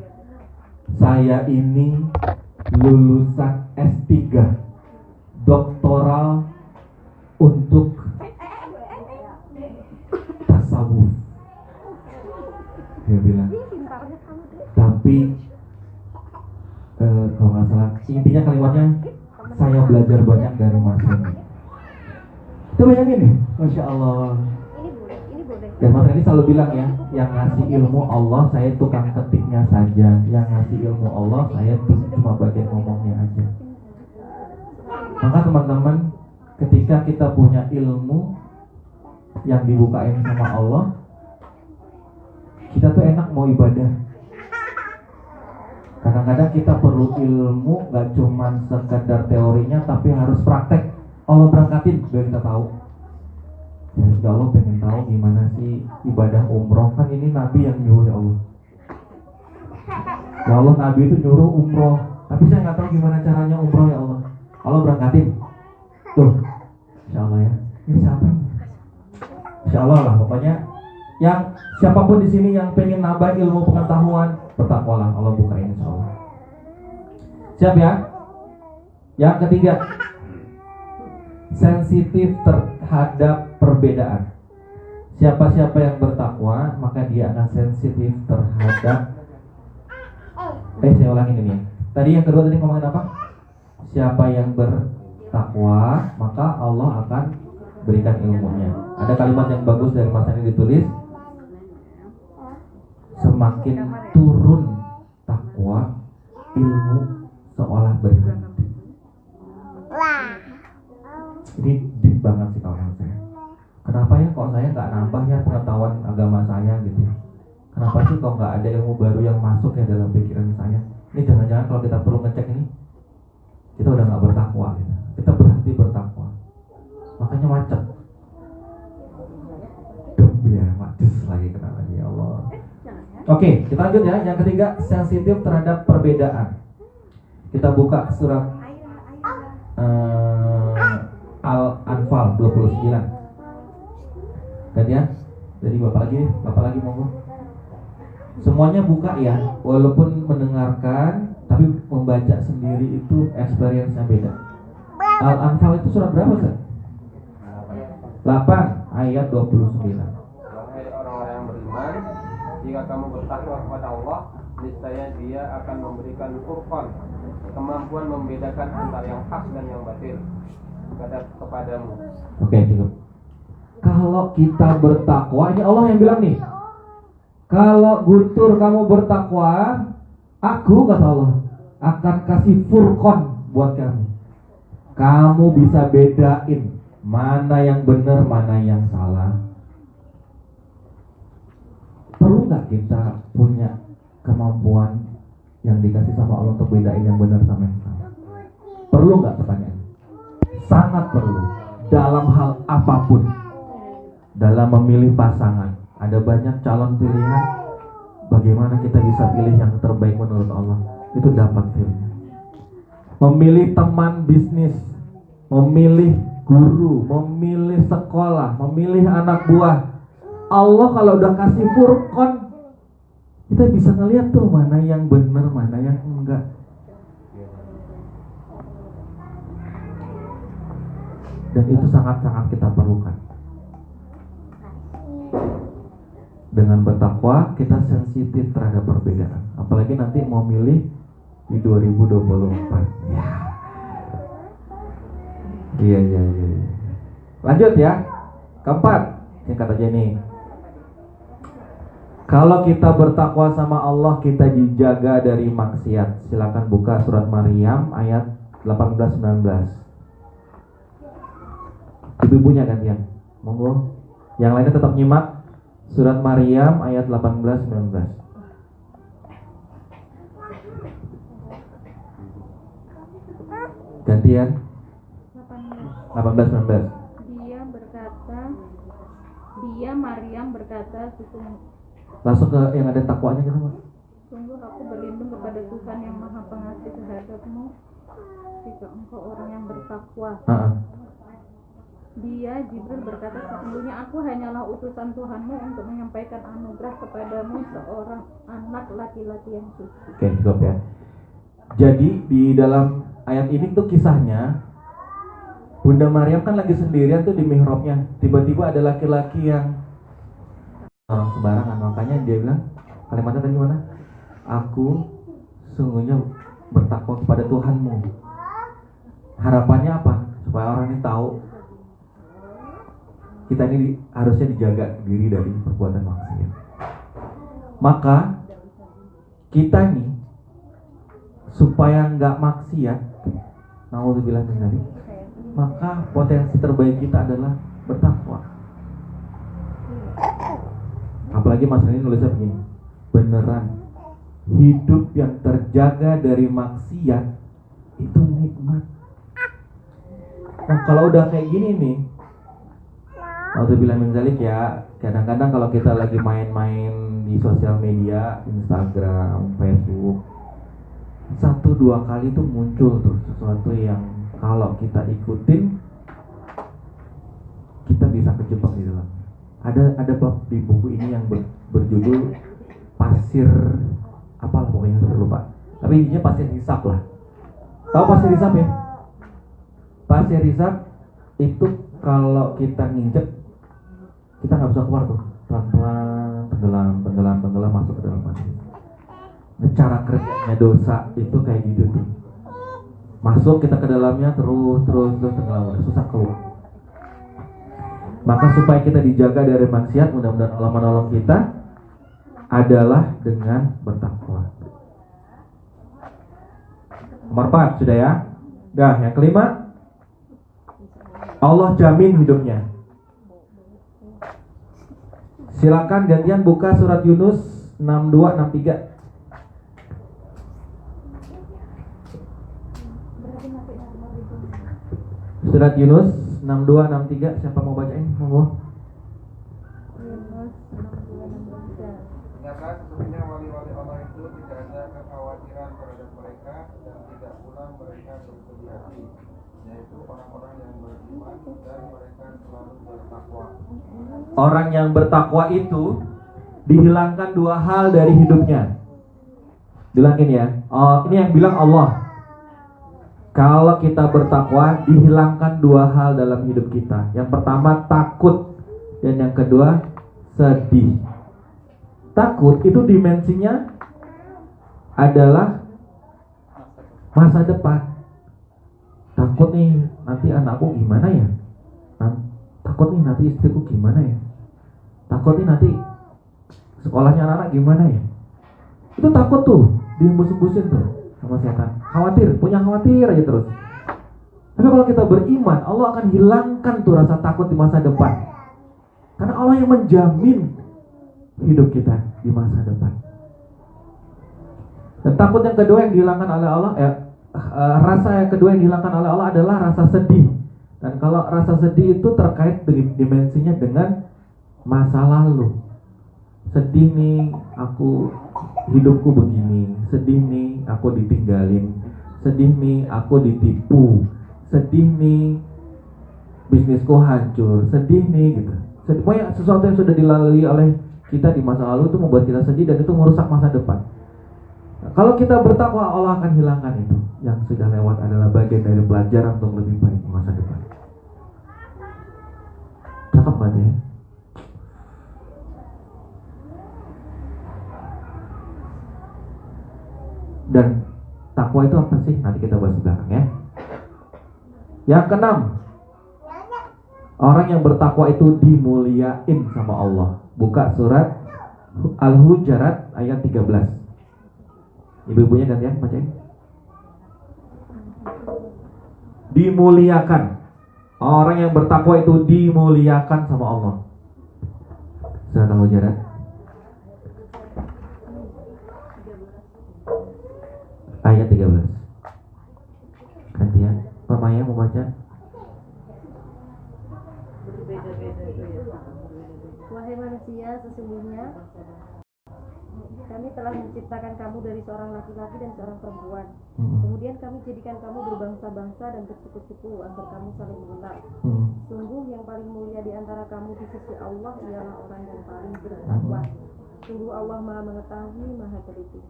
saya ini lulusan S3 doktoral untuk Kalau nggak salah intinya kalimatnya saya belajar banyak dari Mas Reni. Itu bayangin nih, Masya Allah. Dan Mas Reni selalu bilang ya, yang ngasih ilmu Allah, saya tukang ketiknya saja. Yang ngasih ilmu Allah, saya cuma bagian ngomongnya aja. Maka teman-teman, ketika kita punya ilmu yang dibukain sama Allah, kita tuh enak mau ibadah. Kadang-kadang kita perlu ilmu, gak cuma sekedar teorinya, tapi harus praktek. Allah berangkatin biar kita tahu. Ya Allah pengen tahu gimana sih ibadah umroh. Kan ini Nabi yang nyuruh ya Allah. Ya Allah, Nabi itu nyuruh umroh, tapi saya gak tahu gimana caranya umroh ya Allah. Allah berangkatin. Tuh, Insya Allah ya. Ini siapa? Insya Allah lah, pokoknya yang siapapun di sini yang pengen nambah ilmu pengetahuan, bertakwalah, Allah bukain Insya Allah. Siap ya? Yang ketiga, sensitif terhadap perbedaan. Siapa-siapa yang bertakwa, maka dia akan sensitif terhadap. Saya ulangin ini ya. Tadi yang kedua tadi ngomongin apa? Siapa yang bertakwa, maka Allah akan berikan ilmunya. Ada kalimat yang bagus dari Mas Ani ditulis, semakin turun takwa, ilmu seolah berhenti. Ini deep banget sih kawan saya. Kenapa ya kok saya nggak nambah ya pengetahuan agama saya gitu? Kenapa sih kok nggak ada ilmu baru yang masuk ya dalam pikiran saya? Ini jangan-jangan kalau kita perlu ngecek ini, kita udah nggak bertakwa gitu. Kita berhenti bertakwa, makanya macet. Ya, macet lagi kena lagi ya Allah. Oke, kita lanjut ya. Yang ketiga, sensitif terhadap perbedaan. Kita buka surat Al-Anfal 29. Dan ya, jadi bapak lagi monggo. Semuanya buka ya, walaupun mendengarkan, tapi membaca sendiri itu experience-nya beda. Al-Anfal itu surat berapa Ustaz? 8 ayat 29.
Wahai orang-orang yang beriman, jika kamu bertakwa kepada Allah, niscaya Dia akan memberikan furqan, kemampuan membedakan antara yang hak dan yang batil kepadamu.
Oke, cukup. Kalau kita bertakwa, ini Allah yang bilang nih. Kalau Guntur kamu bertakwa, aku kata Allah akan kasih furqan buat kamu. Kamu bisa bedain mana yang benar, mana yang salah. Perlu nggak kita punya kemampuan yang dikasih sama Allah untuk bedain yang benar sama yang salah? Perlu nggak pertanyaan? Sangat perlu. Dalam hal apapun. Dalam memilih pasangan, ada banyak calon pilihan. Bagaimana kita bisa pilih yang terbaik menurut Allah? Itu dapat pilihnya. Memilih teman bisnis, memilih guru, memilih sekolah, memilih anak buah. Allah kalau udah kasih furqan, kita bisa ngeliat tuh mana yang benar, mana yang enggak. Dan itu sangat-sangat kita perlukan. Dengan bertakwa, kita sensitif terhadap perbedaan. Apalagi nanti mau milih di 2024. Iya. Lanjut ya. Keempat, singkat aja nih. Kalau kita bertakwa sama Allah, kita dijaga dari maksiat. Silakan buka surat Maryam ayat 18-19. Ibu-ibunya gantian. Monggo. Yang lainnya tetap nyimak. Surat Maryam ayat 18-19. Gantian. 18-19.
Dia Maryam berkata,
Langsung ke yang ada takwanya gitu, Pak.
sungguh aku berlindung kepada Tuhan yang Maha Pengasih terhadapmu jika engkau orang yang bertakwa. Dia Jibril berkata, sesungguhnya aku hanyalah utusan Tuhanmu untuk menyampaikan anugerah kepadamu seorang anak laki-laki yang suci.
Oke, cukup ya. Jadi di dalam ayat ini tuh kisahnya Bunda Maryam kan lagi sendirian tuh di mihrabnya. Tiba-tiba ada laki-laki yang orang sembarangan. Makanya dia bilang, kalimatnya tadi mana? Aku sungguhnya bertakwa kepada Tuhanmu. Harapannya apa? Supaya orang ini tahu kita ini harusnya dijaga diri dari perbuatan maksiat. Maka kita nih supaya nggak maksiat, naudzubillah min dzalik, maka potensi terbaik kita adalah bertakwa. Apalagi Mas ini nulisnya begini, beneran hidup yang terjaga dari maksiat itu nikmat. Nah, kalau udah kayak gini nih, naudzubillah min dzalik ya, kadang-kadang kalau kita lagi main-main di sosial media, Instagram, Facebook, 1-2 kali tuh muncul tuh sesuatu yang kalau kita ikutin kita bisa kejebak di dalam. Ada bab di buku ini yang berjudul pasir apalah pokoknya saya lupa. Tapi intinya pasir hisab lah. Tahu pasir hisab ya? Pasir hisab itu kalau kita nginjek kita nggak bisa keluar tuh, pelan-pelan tenggelam masuk ke dalam pasir. Nah, cara kerjanya dosa itu kayak gitu tuh. Masuk kita ke dalamnya terus tenggelam, susah keluar. Maka supaya kita dijaga dari maksiat, mudah-mudahan Allah menolong kita adalah dengan bertakwa. Nomor 4 sudah ya. Dah, yang kelima, Allah jamin hidupnya. Silakan gantian buka surat Yunus 62-63. Surat Yunus 62-63, siapa mau bacain? Monggo.
Ingatlah sesungguhnya wali-wali Allah itu tidak ada kekhawatiran terhadap mereka dan tidak pula mereka bersedih hati, yaitu orang-orang yang beriman dan mereka selalu bertakwa.
Orang yang bertakwa itu dihilangkan 2 hal dari hidupnya. Bilangin ya. Oh, ini yang bilang Allah. Kalau kita bertakwa, dihilangkan 2 hal dalam hidup kita. Yang pertama takut, dan yang kedua sedih. Takut itu dimensinya adalah masa depan. Takut nih nanti anakku gimana ya? Takut nih nanti istriku gimana ya? Takut nih nanti sekolahnya anak-anak gimana ya? Itu takut tuh, dihembus-hembusin tuh sama setan. Khawatir, punya khawatir aja terus. Tapi kalau kita beriman, Allah akan hilangkan tuh rasa takut di masa depan. Karena Allah yang menjamin hidup kita di masa depan. Dan takut yang kedua yang dihilangkan oleh Allah, rasa yang kedua yang dihilangkan oleh Allah adalah rasa sedih. Dan kalau rasa sedih itu terkait dimensinya dengan masa lalu. Sedih nih, hidupku begini. Sedih nih, aku ditinggalin. Sedih nih, aku ditipu. Sedih nih, bisnisku hancur. Sedih nih, gitu. Pokoknya sesuatu yang sudah dilalui oleh kita di masa lalu itu membuat kita sedih dan itu merusak masa depan. Nah, kalau kita bertakwa, Allah akan hilangkan itu. Yang sudah lewat adalah bagian dari pelajaran untuk lebih baik di masa depan. Cakep banget ya. Dan takwa itu apa sih? Nanti kita bahas di belakang ya. Yang keenam, orang yang bertakwa itu dimuliain sama Allah. Buka surat Al-Hujurat ayat 13. Ibu-ibunya gantian bacain. Dimuliakan. Orang yang bertakwa itu dimuliakan sama Allah. Surat Al-Hujurat ayat 13. Gantian. Pak Maya mau baca?
Wahai manusia, sesungguhnya kami telah menciptakan kamu dari seorang laki-laki dan seorang perempuan. Kemudian kami jadikan kamu berbangsa-bangsa dan bersuku-suku agar kamu saling mengenal. Sungguh yang paling mulia di antara kamu di sisi Allah ialah orang yang paling bertakwa. Sungguh Allah Maha Mengetahui, Maha Teliti.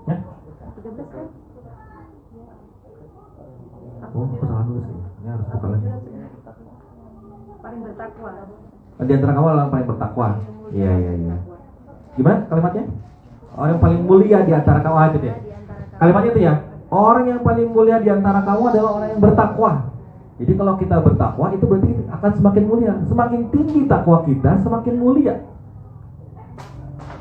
Ya?
13 kan?
Oh, kesalahan dulu sih. Ini harus buka lagi.
Paling bertakwa.
Di antara kamu adalah paling bertakwa. Iya. Gimana kalimatnya? Orang yang paling mulia di antara kamu aja deh. Kalimatnya itu ya. Orang yang paling mulia di antara kamu adalah orang yang bertakwa. Jadi kalau kita bertakwa itu berarti kita akan semakin mulia. Semakin tinggi takwa kita, semakin mulia.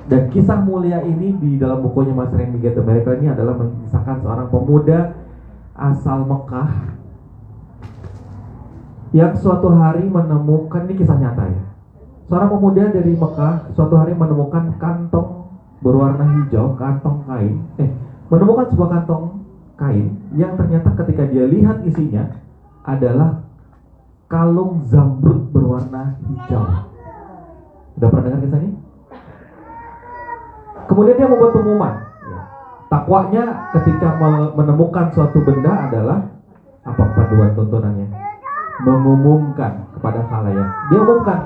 Dan kisah mulia ini di dalam bukunya Mas Randy Get America ini adalah mengisahkan seorang pemuda asal Mekah yang suatu hari menemukan, ini kisah nyata ya. Seorang pemuda dari Mekah suatu hari menemukan kantong berwarna hijau, kantong kain, menemukan sebuah kantong kain yang ternyata ketika dia lihat isinya adalah kalung zamrud berwarna hijau. Udah pernah dengar kisah ini? Kemudian dia membuat pengumuman. Takwanya ketika menemukan suatu benda adalah apa panduan tuntunannya? Mengumumkan kepada khalayak. Dia umumkan,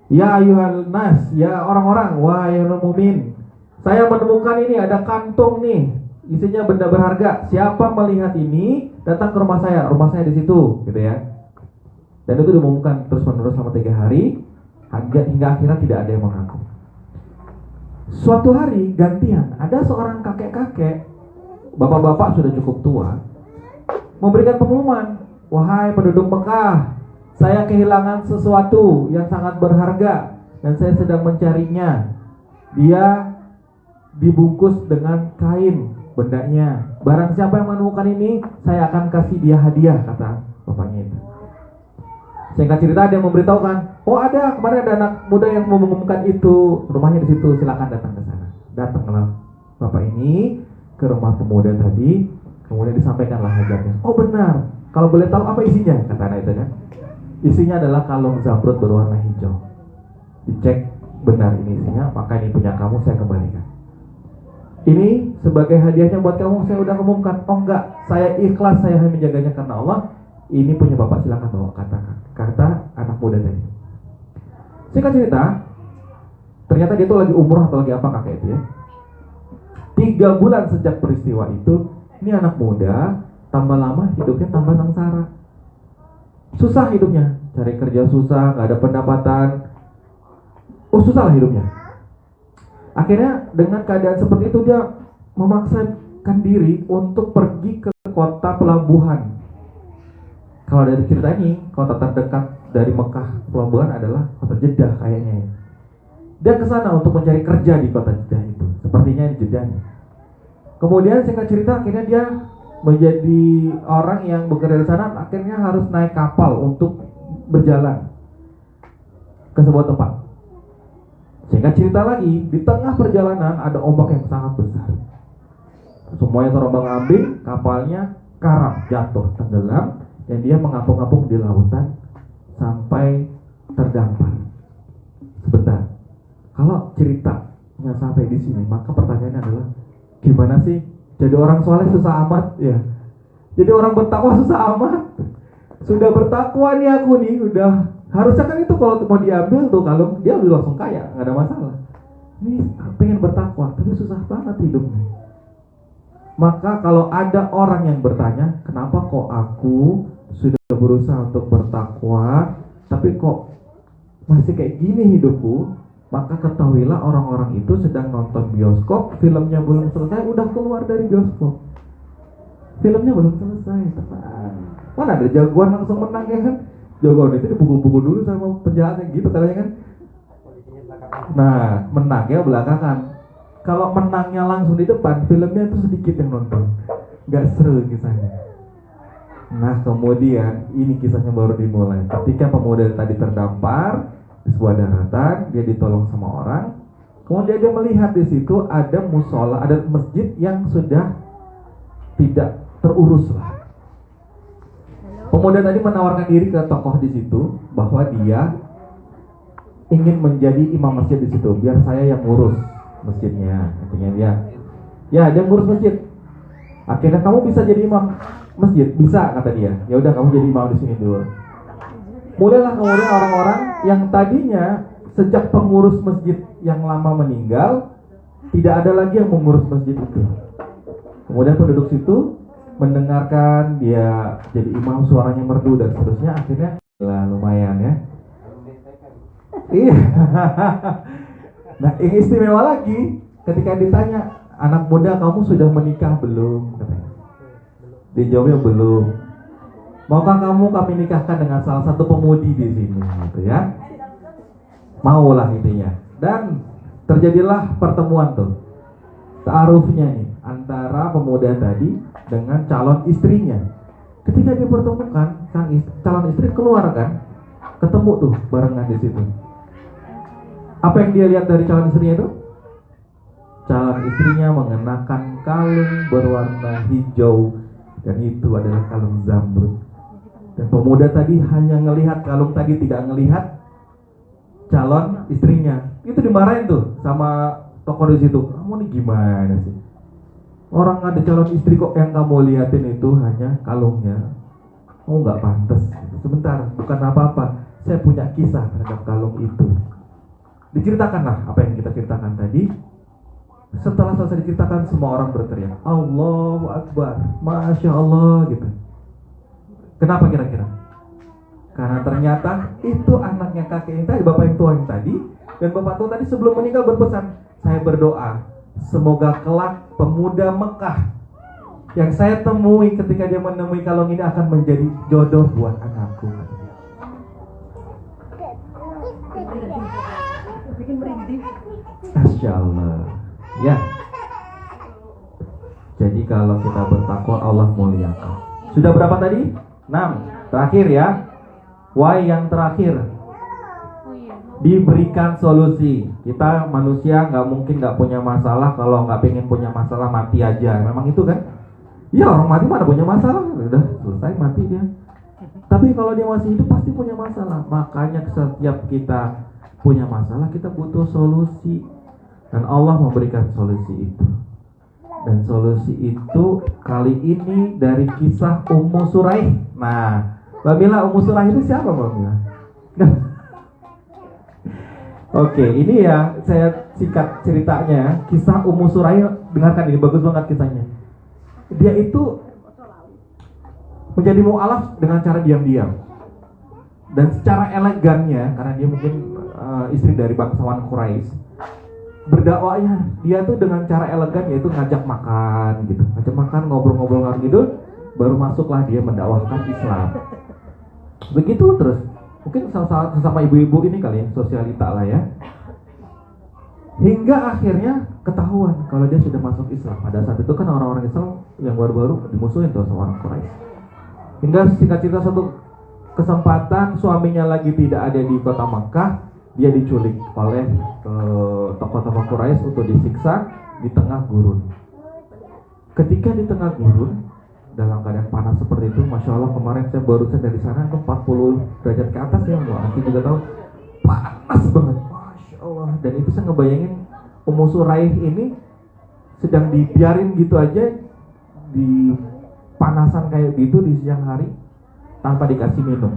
ya ayuhal nas, ya orang-orang, wahai mu'min, saya menemukan ini, ada kantung nih, isinya benda berharga. Siapa melihat ini datang ke rumah saya di situ, gitu ya. Dan itu diumumkan terus-menerus selama 3 hari, hingga akhirnya tidak ada yang mengaku. Suatu hari gantian, ada seorang kakek-kakek, bapak-bapak sudah cukup tua, memberikan pengumuman, wahai penduduk Mekah, saya kehilangan sesuatu yang sangat berharga dan saya sedang mencarinya. Dia dibungkus dengan kain bendanya. Barang siapa yang menemukan ini, saya akan kasih dia hadiah, kata bapaknya itu. Singkat cerita dia memberitahukan, oh ada, kemarin ada anak muda yang mengumumkan itu, rumahnya di situ, silakan datang ke sana. Datanglah bapak ini ke rumah pemuda tadi, kemudian disampaikanlah hajatnya. Oh benar, kalau boleh tahu apa isinya, kata anak itu kan. Isinya adalah kalung zamrud berwarna hijau. Dicek, benar ini isinya, maka ini punya kamu, saya kembalikan. Ini sebagai hadiahnya buat kamu, saya udah umumkan. Oh enggak, saya ikhlas, saya hanya menjaganya karena Allah. Ini punya bapak, silakan bawa, kata anak muda tadi. Singkat cerita, ternyata dia tuh lagi umroh atau lagi apa kakek itu ya. 3 bulan sejak peristiwa itu, ini anak muda tambah lama hidupnya tambah sengsara. Susah hidupnya, cari kerja susah, gak ada pendapatan. Oh susah lah hidupnya. Akhirnya dengan keadaan seperti itu dia memaksakan diri untuk pergi ke kota pelabuhan. Kalau dari cerita ini, kota terdekat dari Mekah pelabuhan adalah kota Jeddah kayaknya ya. Dia ke sana untuk mencari kerja di kota Jeddah itu. Sepertinya di Jeddah. Kemudian singkat cerita akhirnya dia menjadi orang yang bekerja di sana, akhirnya harus naik kapal untuk berjalan ke sebuah tempat. Singkat cerita lagi, di tengah perjalanan ada ombak yang sangat besar. Semuanya terombang-ambing, kapalnya karam, jatuh, tenggelam. Dan dia mengapung-apung di lautan sampai terdampar. Sebentar, kalau ceritanya sampai di sini, maka pertanyaannya adalah gimana sih jadi orang soleh susah amat ya? Jadi orang bertakwa susah amat. Sudah bertakwa nih aku nih, udah harusnya kan itu kalau mau diambil tuh kalau dia udah langsung kaya, nggak ada masalah. Ini pengen bertakwa, tapi susah banget hidupnya. Maka kalau ada orang yang bertanya, kenapa kok aku sudah berusaha untuk bertakwa, tapi kok masih kayak gini hidupku? Maka ketahuilah orang-orang itu sedang nonton bioskop, filmnya belum selesai, udah keluar dari bioskop. Filmnya belum selesai, tenang. Mana ada jagoan langsung menang ya kan? Jagoan itu dipukul-pukul dulu sama penjahatnya gitu katanya kan. Nah, menangnya belakangan. Kalau menangnya langsung di depan, filmnya itu sedikit yang nonton, gak seru kisahnya. Nah kemudian ini kisahnya baru dimulai. Ketika pemuda tadi terdampar di sebuah daratan, dia ditolong sama orang. Kemudian dia melihat di situ ada musola, ada masjid yang sudah tidak terurus lah. Pemuda tadi menawarkan diri ke tokoh di situ bahwa dia ingin menjadi imam masjid di situ, biar saya yang ngurus masjidnya, katanya dia. Ya, dia ngurus masjid. Akhirnya kamu bisa jadi imam masjid, bisa kata dia. Ya udah kamu jadi imam di sini dulu. Mulailah kemudian orang-orang yang tadinya sejak pengurus masjid yang lama meninggal, tidak ada lagi yang mengurus masjid itu. Kemudian penduduk situ mendengarkan dia jadi imam, suaranya merdu dan seterusnya. Akhirnya lah lumayan ya. Iya. Nah, yang istimewa lagi ketika ditanya, anak muda kamu sudah menikah belum? Katanya. Dijawabnya belum. Maukah kamu kami nikahkan dengan salah satu pemudi di sini, gitu ya? Maulah intinya. Dan terjadilah pertemuan tuh, ta'arufnya nih antara pemuda tadi dengan calon istrinya. Ketika dipertemukan, calon istri keluar kan, ketemu tuh barengan di situ. Apa yang dia lihat dari calon istrinya itu? Calon istrinya mengenakan kalung berwarna hijau, dan itu adalah kalung zamrud. Dan pemuda tadi hanya ngelihat kalung tadi, tidak ngelihat calon istrinya. Itu dimarahin tuh sama toko di situ. Kamu nih gimana sih? Orang ada calon istri kok yang kamu liatin itu hanya kalungnya. Oh, nggak pantas. Sebentar, bukan apa-apa. Saya punya kisah terhadap kalung itu. Diceritakanlah apa yang kita ceritakan tadi. Setelah selesai diceritakan, semua orang berteriak, Allahu Akbar, Masya Allah, gitu. Kenapa kira-kira? Karena ternyata itu anaknya kakek yang tadi, bapak yang tua yang tadi. Dan bapak tua tadi sebelum meninggal berpesan, saya berdoa, semoga kelak pemuda Mekah yang saya temui ketika dia menemui kalung ini akan menjadi jodoh buat anakku.
Bikin merinding.
Masya Allah. Ya. Jadi kalau kita bertakwa, Allah muliakan. Sudah berapa tadi? 6. Terakhir ya. Y yang terakhir, diberikan solusi. Kita manusia nggak mungkin nggak punya masalah. Kalau nggak pengen punya masalah mati aja. Memang itu kan? Ya, orang mati mana punya masalah? Udah selesai mati dia. Tapi kalau dia masih hidup pasti punya masalah. Makanya setiap kita punya masalah, kita butuh solusi. Dan Allah memberikan solusi itu. Dan solusi itu kali ini dari kisah Ummu Suraih. Nah, Mbak Mila, Ummu Suraih itu siapa Mbak Mila? Oke, ini ya saya singkat ceritanya. Kisah Ummu Suraih, dengarkan ini, bagus banget kisahnya. Dia itu menjadi mu'alaf dengan cara diam-diam. Dan secara elegannya, karena dia mungkin istri dari bangsawan Quraisy, berdakwahnya dia tuh dengan cara elegan, yaitu ngajak makan gitu, ngajak makan, ngobrol-ngobrol ngalor ngidul, baru masuklah dia mendakwahkan Islam. Begitu terus. Mungkin sesama ibu-ibu ini kali ya, sosialita lah ya. Hingga akhirnya ketahuan kalau dia sudah masuk Islam. Pada saat itu kan orang-orang Islam yang baru-baru dimusuhin tuh sama orang Quraisy. Hingga singkat cerita, satu kesempatan suaminya lagi tidak ada di kota Makkah, dia diculik oleh tokoh-tokoh Quraisy untuk disiksa di tengah gurun. Ketika di tengah gurun, dalam keadaan panas seperti itu, Masya Allah, kemarin saya barusan dari sana ke 40 derajat ke atas ya, nanti juga tahu, panas banget, Masya Allah. Dan itu saya ngebayangin Ummu Suraih ini sedang dibiarin gitu aja di panasan kayak gitu di siang hari tanpa dikasih minum.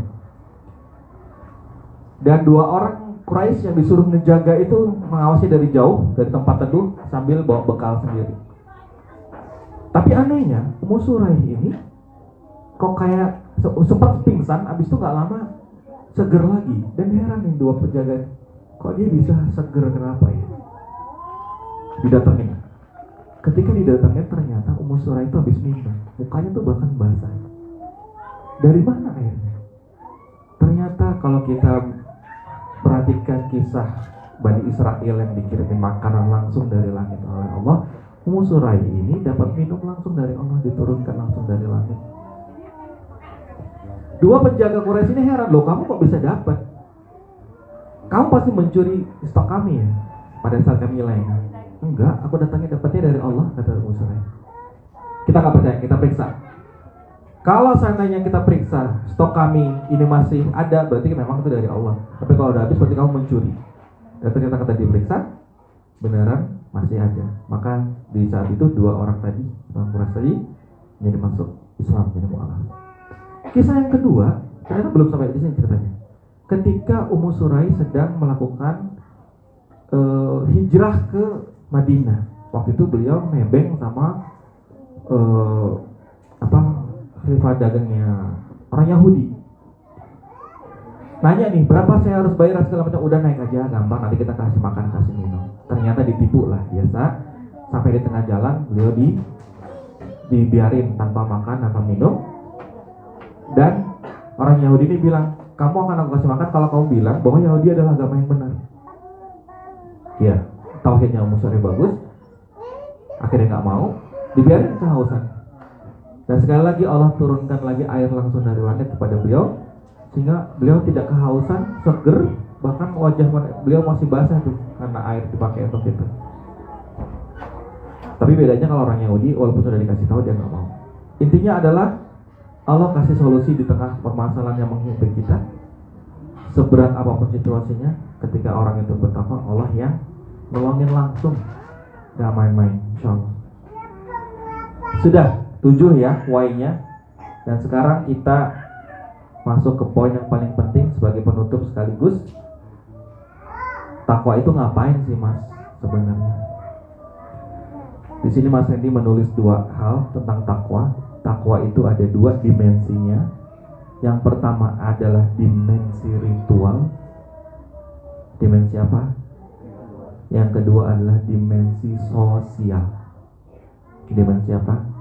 Dan 2 orang Quraisy yang disuruh menjaga itu mengawasi dari jauh, dari tempat teduh, sambil bawa bekal sendiri. Tapi anehnya, Ummu Suraih ini kok kayak sempat pingsan, abis itu gak lama seger lagi. Dan heran nih 2 penjaga, kok dia bisa seger, kenapa ya? Didatengin. Ketika didatengin, ternyata Ummu Suraih itu habis minum, mukanya tuh bahkan basah. Dari mana airnya? Ternyata kalau kita perhatikan kisah Bani Israel yang dikirimin makanan langsung dari langit oleh Allah, Ummu Suraih ini dapat minum langsung dari Allah, diturunkan langsung dari langit. 2 penjaga Quraisy ini heran, loh kamu kok bisa dapat? Kamu pasti mencuri stok kami ya pada saat kami lengah. Enggak, aku dapatnya dari Allah, kata Ummu Suraih. Kita nggak percaya, kita periksa. Kalau seandainya kita periksa stok kami ini masih ada, berarti memang itu dari Allah. Tapi kalau udah habis, berarti kamu mencuri. Dan ternyata kata diperiksa, beneran masih ada. Maka di saat itu 2 orang tadi, orang Quraisy tadi, jadi masuk Islam, jadi mu'alaf. Kisah yang kedua, ternyata belum sampai di sini ceritanya. Ketika Ummu Suraih sedang melakukan hijrah ke Madinah, waktu itu beliau nebeng sama khalifah dagangnya orang Yahudi. Nanya nih, berapa saya harus bayar segala macam, udah naik aja, gampang, nanti kita kasih makan, kasih minum. Ternyata ditipu lah, biasa. Sampai di tengah jalan, beliau dibiarin tanpa makan, tanpa minum. Dan orang Yahudi ini bilang, kamu akan aku kasih makan kalau kamu bilang bahwa Yahudi adalah agama yang benar. Ya, tauhidnya musuhnya bagus. Akhirnya nggak mau, dibiarin kehausan. Dan sekali lagi Allah turunkan lagi air langsung dari langit kepada beliau, sehingga beliau tidak kehausan, seger, bahkan wajah beliau masih basah tuh karena air dipakai untuk itu. Tapi bedanya kalau orang Yahudi, walaupun sudah dikasih tahu dia nggak mau. Intinya adalah Allah kasih solusi di tengah permasalahan yang menghimpit kita. Seberat apapun situasinya, ketika orang itu bertakwa, Allah yang nolongin langsung, gak main-main, insyaallah. Sudah 7 ya why-nya. Dan sekarang kita masuk ke poin yang paling penting sebagai penutup sekaligus. Takwa itu ngapain sih Mas sebenarnya? Di sini Mas Hendy menulis 2 hal tentang takwa. Takwa itu ada 2 dimensinya. Yang pertama adalah dimensi ritual. Dimensi apa? Yang kedua adalah dimensi sosial. Dimensi apa?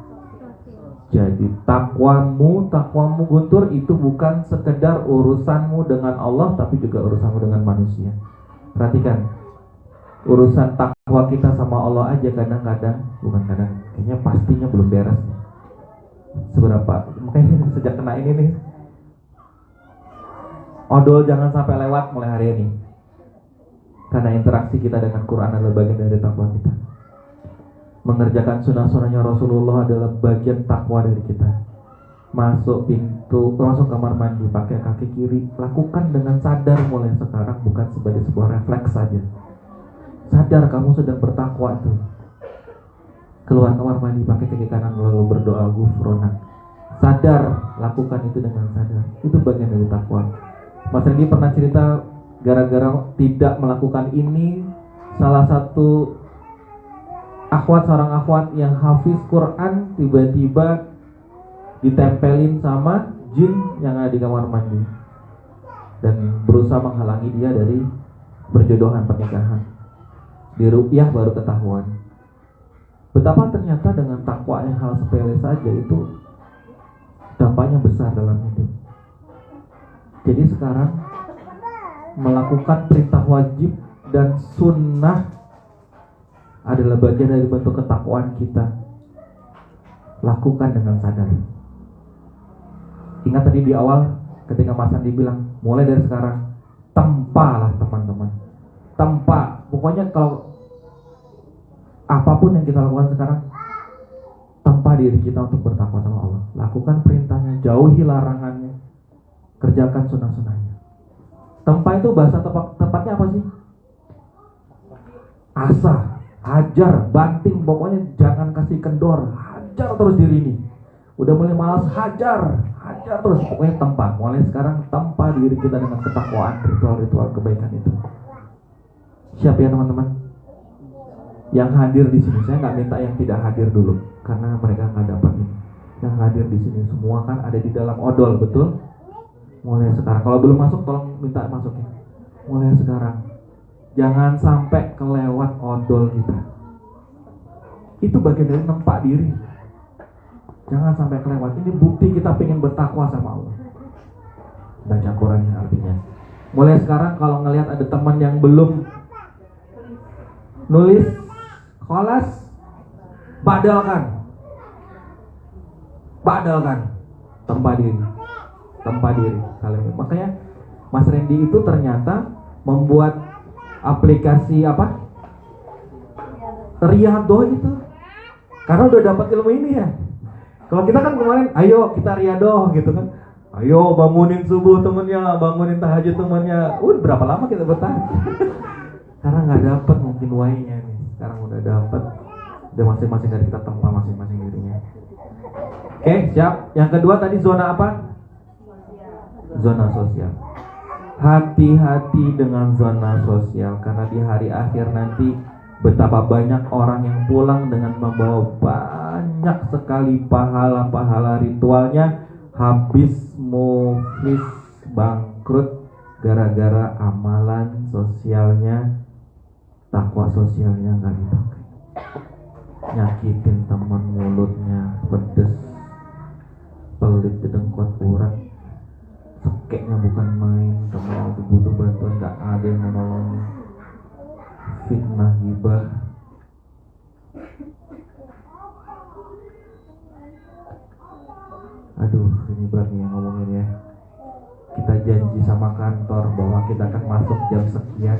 Jadi takwamu Guntur itu bukan sekedar urusanmu dengan Allah, tapi juga urusanmu dengan manusia. Perhatikan, urusan takwa kita sama Allah aja kadang-kadang, bukan kadang, kayaknya pastinya belum beres nih. Seberapa, makanya sejak kena ini nih, odol jangan sampai lewat mulai hari ini. Karena interaksi kita dengan Quran adalah bagian dari takwa kita. Mengerjakan sunnah-sunnahnya Rasulullah adalah bagian takwa dari kita. Masuk kamar mandi pakai kaki kiri, lakukan dengan sadar mulai sekarang, bukan sebagai sebuah refleks saja. Sadar kamu sedang bertakwa itu. Keluar kamar mandi pakai kaki kanan lalu berdoa ghufranak. Sadar, lakukan itu dengan sadar. Itu bagian dari takwa. Mas Randy pernah cerita gara-gara tidak melakukan ini, salah satu seorang akhwat yang hafiz Quran tiba-tiba ditempelin sama jin yang ada di kamar mandi dan berusaha menghalangi dia dari berjodohan pernikahan. Di ruqyah baru ketahuan betapa ternyata dengan takwa yang hal sepele saja itu dampaknya besar dalam hidup. Jadi sekarang melakukan perintah wajib dan sunnah adalah bagian dari bentuk ketakwaan kita. Lakukan dengan sadar. Ingat tadi di awal ketika Mas Andi bilang, mulai dari sekarang tempalah teman-teman. Tempa. Pokoknya kalau apapun yang kita lakukan sekarang, tempa diri kita untuk bertakwa sama Allah. Lakukan perintahnya, jauhi larangannya, kerjakan sunnah-sunnahnya. Tempa itu bahasa tepatnya apa sih? Asah, hajar, banting, pokoknya jangan kasih kendor, hajar terus diri ini. Udah mulai malas, hajar terus, pokoknya tempa. Mulai sekarang tempa diri kita dengan ketakwaan, ritual-ritual kebaikan itu. Siap ya teman-teman? Yang hadir di sini, saya nggak minta yang tidak hadir dulu, karena mereka nggak dapat ini. Yang hadir di sini semua kan ada di dalam odol, betul? Mulai sekarang, kalau belum masuk tolong minta masukin. Mulai sekarang, jangan sampai kelewat odol kita. Itu bagian dari nempak diri. Jangan sampai kelewat. Ini bukti kita pengen bertakwa sama Allah. Baca Qurannya artinya. Mulai sekarang kalau ngelihat ada teman yang belum nulis kholas, badalkan. Tempa diri. Makanya Mas Randy itu ternyata membuat aplikasi apa? Riyadhah itu. Karena udah dapat ilmu ini ya. Kalau kita kan kemarin, ayo kita riyadhah gitu kan. Ayo bangunin subuh temennya, bangunin tahajud temennya. Berapa lama kita bertahan? Karena nggak dapat mungkin why-nya nih. Sekarang udah dapat. Udah masing-masing dari kita tempa masing-masing dirinya. Oke, siap. Yang kedua tadi zona apa? Zona sosial. Hati-hati dengan zona sosial, karena di hari akhir nanti betapa banyak orang yang pulang dengan membawa banyak sekali pahala-pahala ritualnya, habis muflis, bangkrut, gara-gara amalan sosialnya, takwa sosialnya nggak dipakai, nyakitin teman, mulutnya pedes, pelit, dedengkot kurang, sekeknya bukan main, teman itu butuh bantuan nggak ada yang menolong, fitnah, gibah. Aduh, ini berat nih yang ngomongin ya. Kita janji sama kantor bahwa kita akan masuk jam sekian,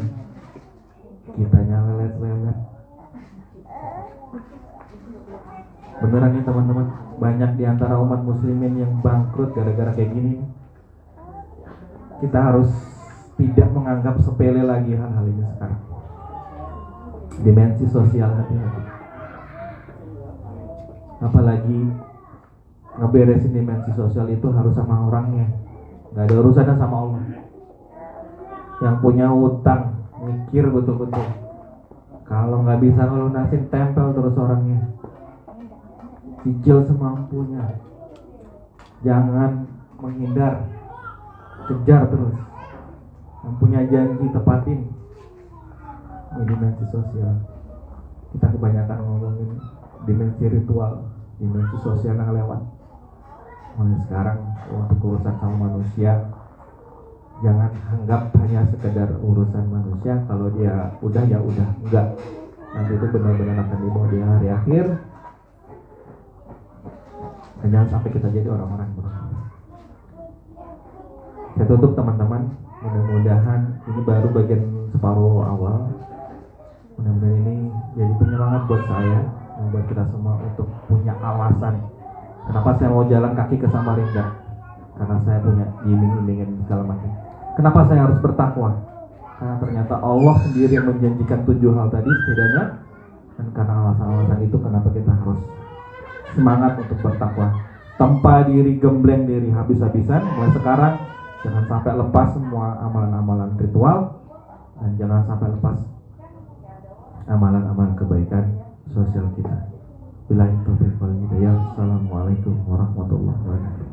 kitanya lelet-lelet. Beneran nih teman-teman, banyak di antara umat muslimin yang bangkrut gara-gara kayak gini. Kita harus tidak menganggap sepele lagi hal-hal ini sekarang. Dimensi sosial hati-hati. Apalagi ngeberesin dimensi sosial itu harus sama orangnya, nggak ada urusannya sama Allah. Yang punya utang mikir betul-betul, kalau nggak bisa ngelunasin tempel terus orangnya, cicil semampunya, jangan menghindar, kejar terus. Yang punya janji tepatin. Ini dimensi sosial. Kita kebanyakan ngomongin dimensi ritual, dimensi sosial yang lewat. Mulai sekarang untuk urusan sama manusia, jangan anggap hanya sekedar urusan manusia. Kalau dia udah ya udah, enggak. Nanti itu benar-benar akan dibawa di hari akhir. Dan jangan sampai kita jadi orang-orang bodoh. Saya tutup teman-teman. Mudah-mudahan ini baru bagian separuh awal. Mudah-mudahan ini jadi penyemangat buat saya, buat kita semua untuk punya alasan kenapa saya mau jalan kaki ke Samarinda? Karena saya punya iming-imingin segala macam. Kenapa saya harus bertakwa? Karena ternyata Allah sendiri yang menjanjikan 7 hal tadi setidaknya. Dan karena alasan-alasan itu kenapa kita harus semangat untuk bertakwa. Tempa diri, gembleng diri habis-habisan. Mulai sekarang jangan sampai lepas semua amalan-amalan ritual. Dan jangan sampai lepas amalan-amalan kebaikan sosial kita. Billahi taufiq wal hidayah. Assalamualaikum warahmatullahi wabarakatuh.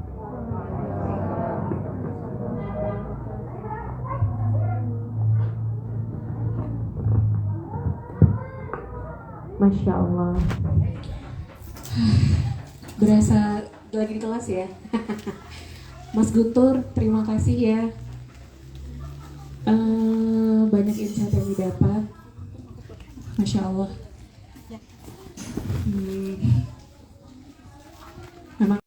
Masya Allah. Berasa lagi di kelas ya. Mas Guntur, terima kasih ya. Banyak insight yang didapat. Masya Allah. Memang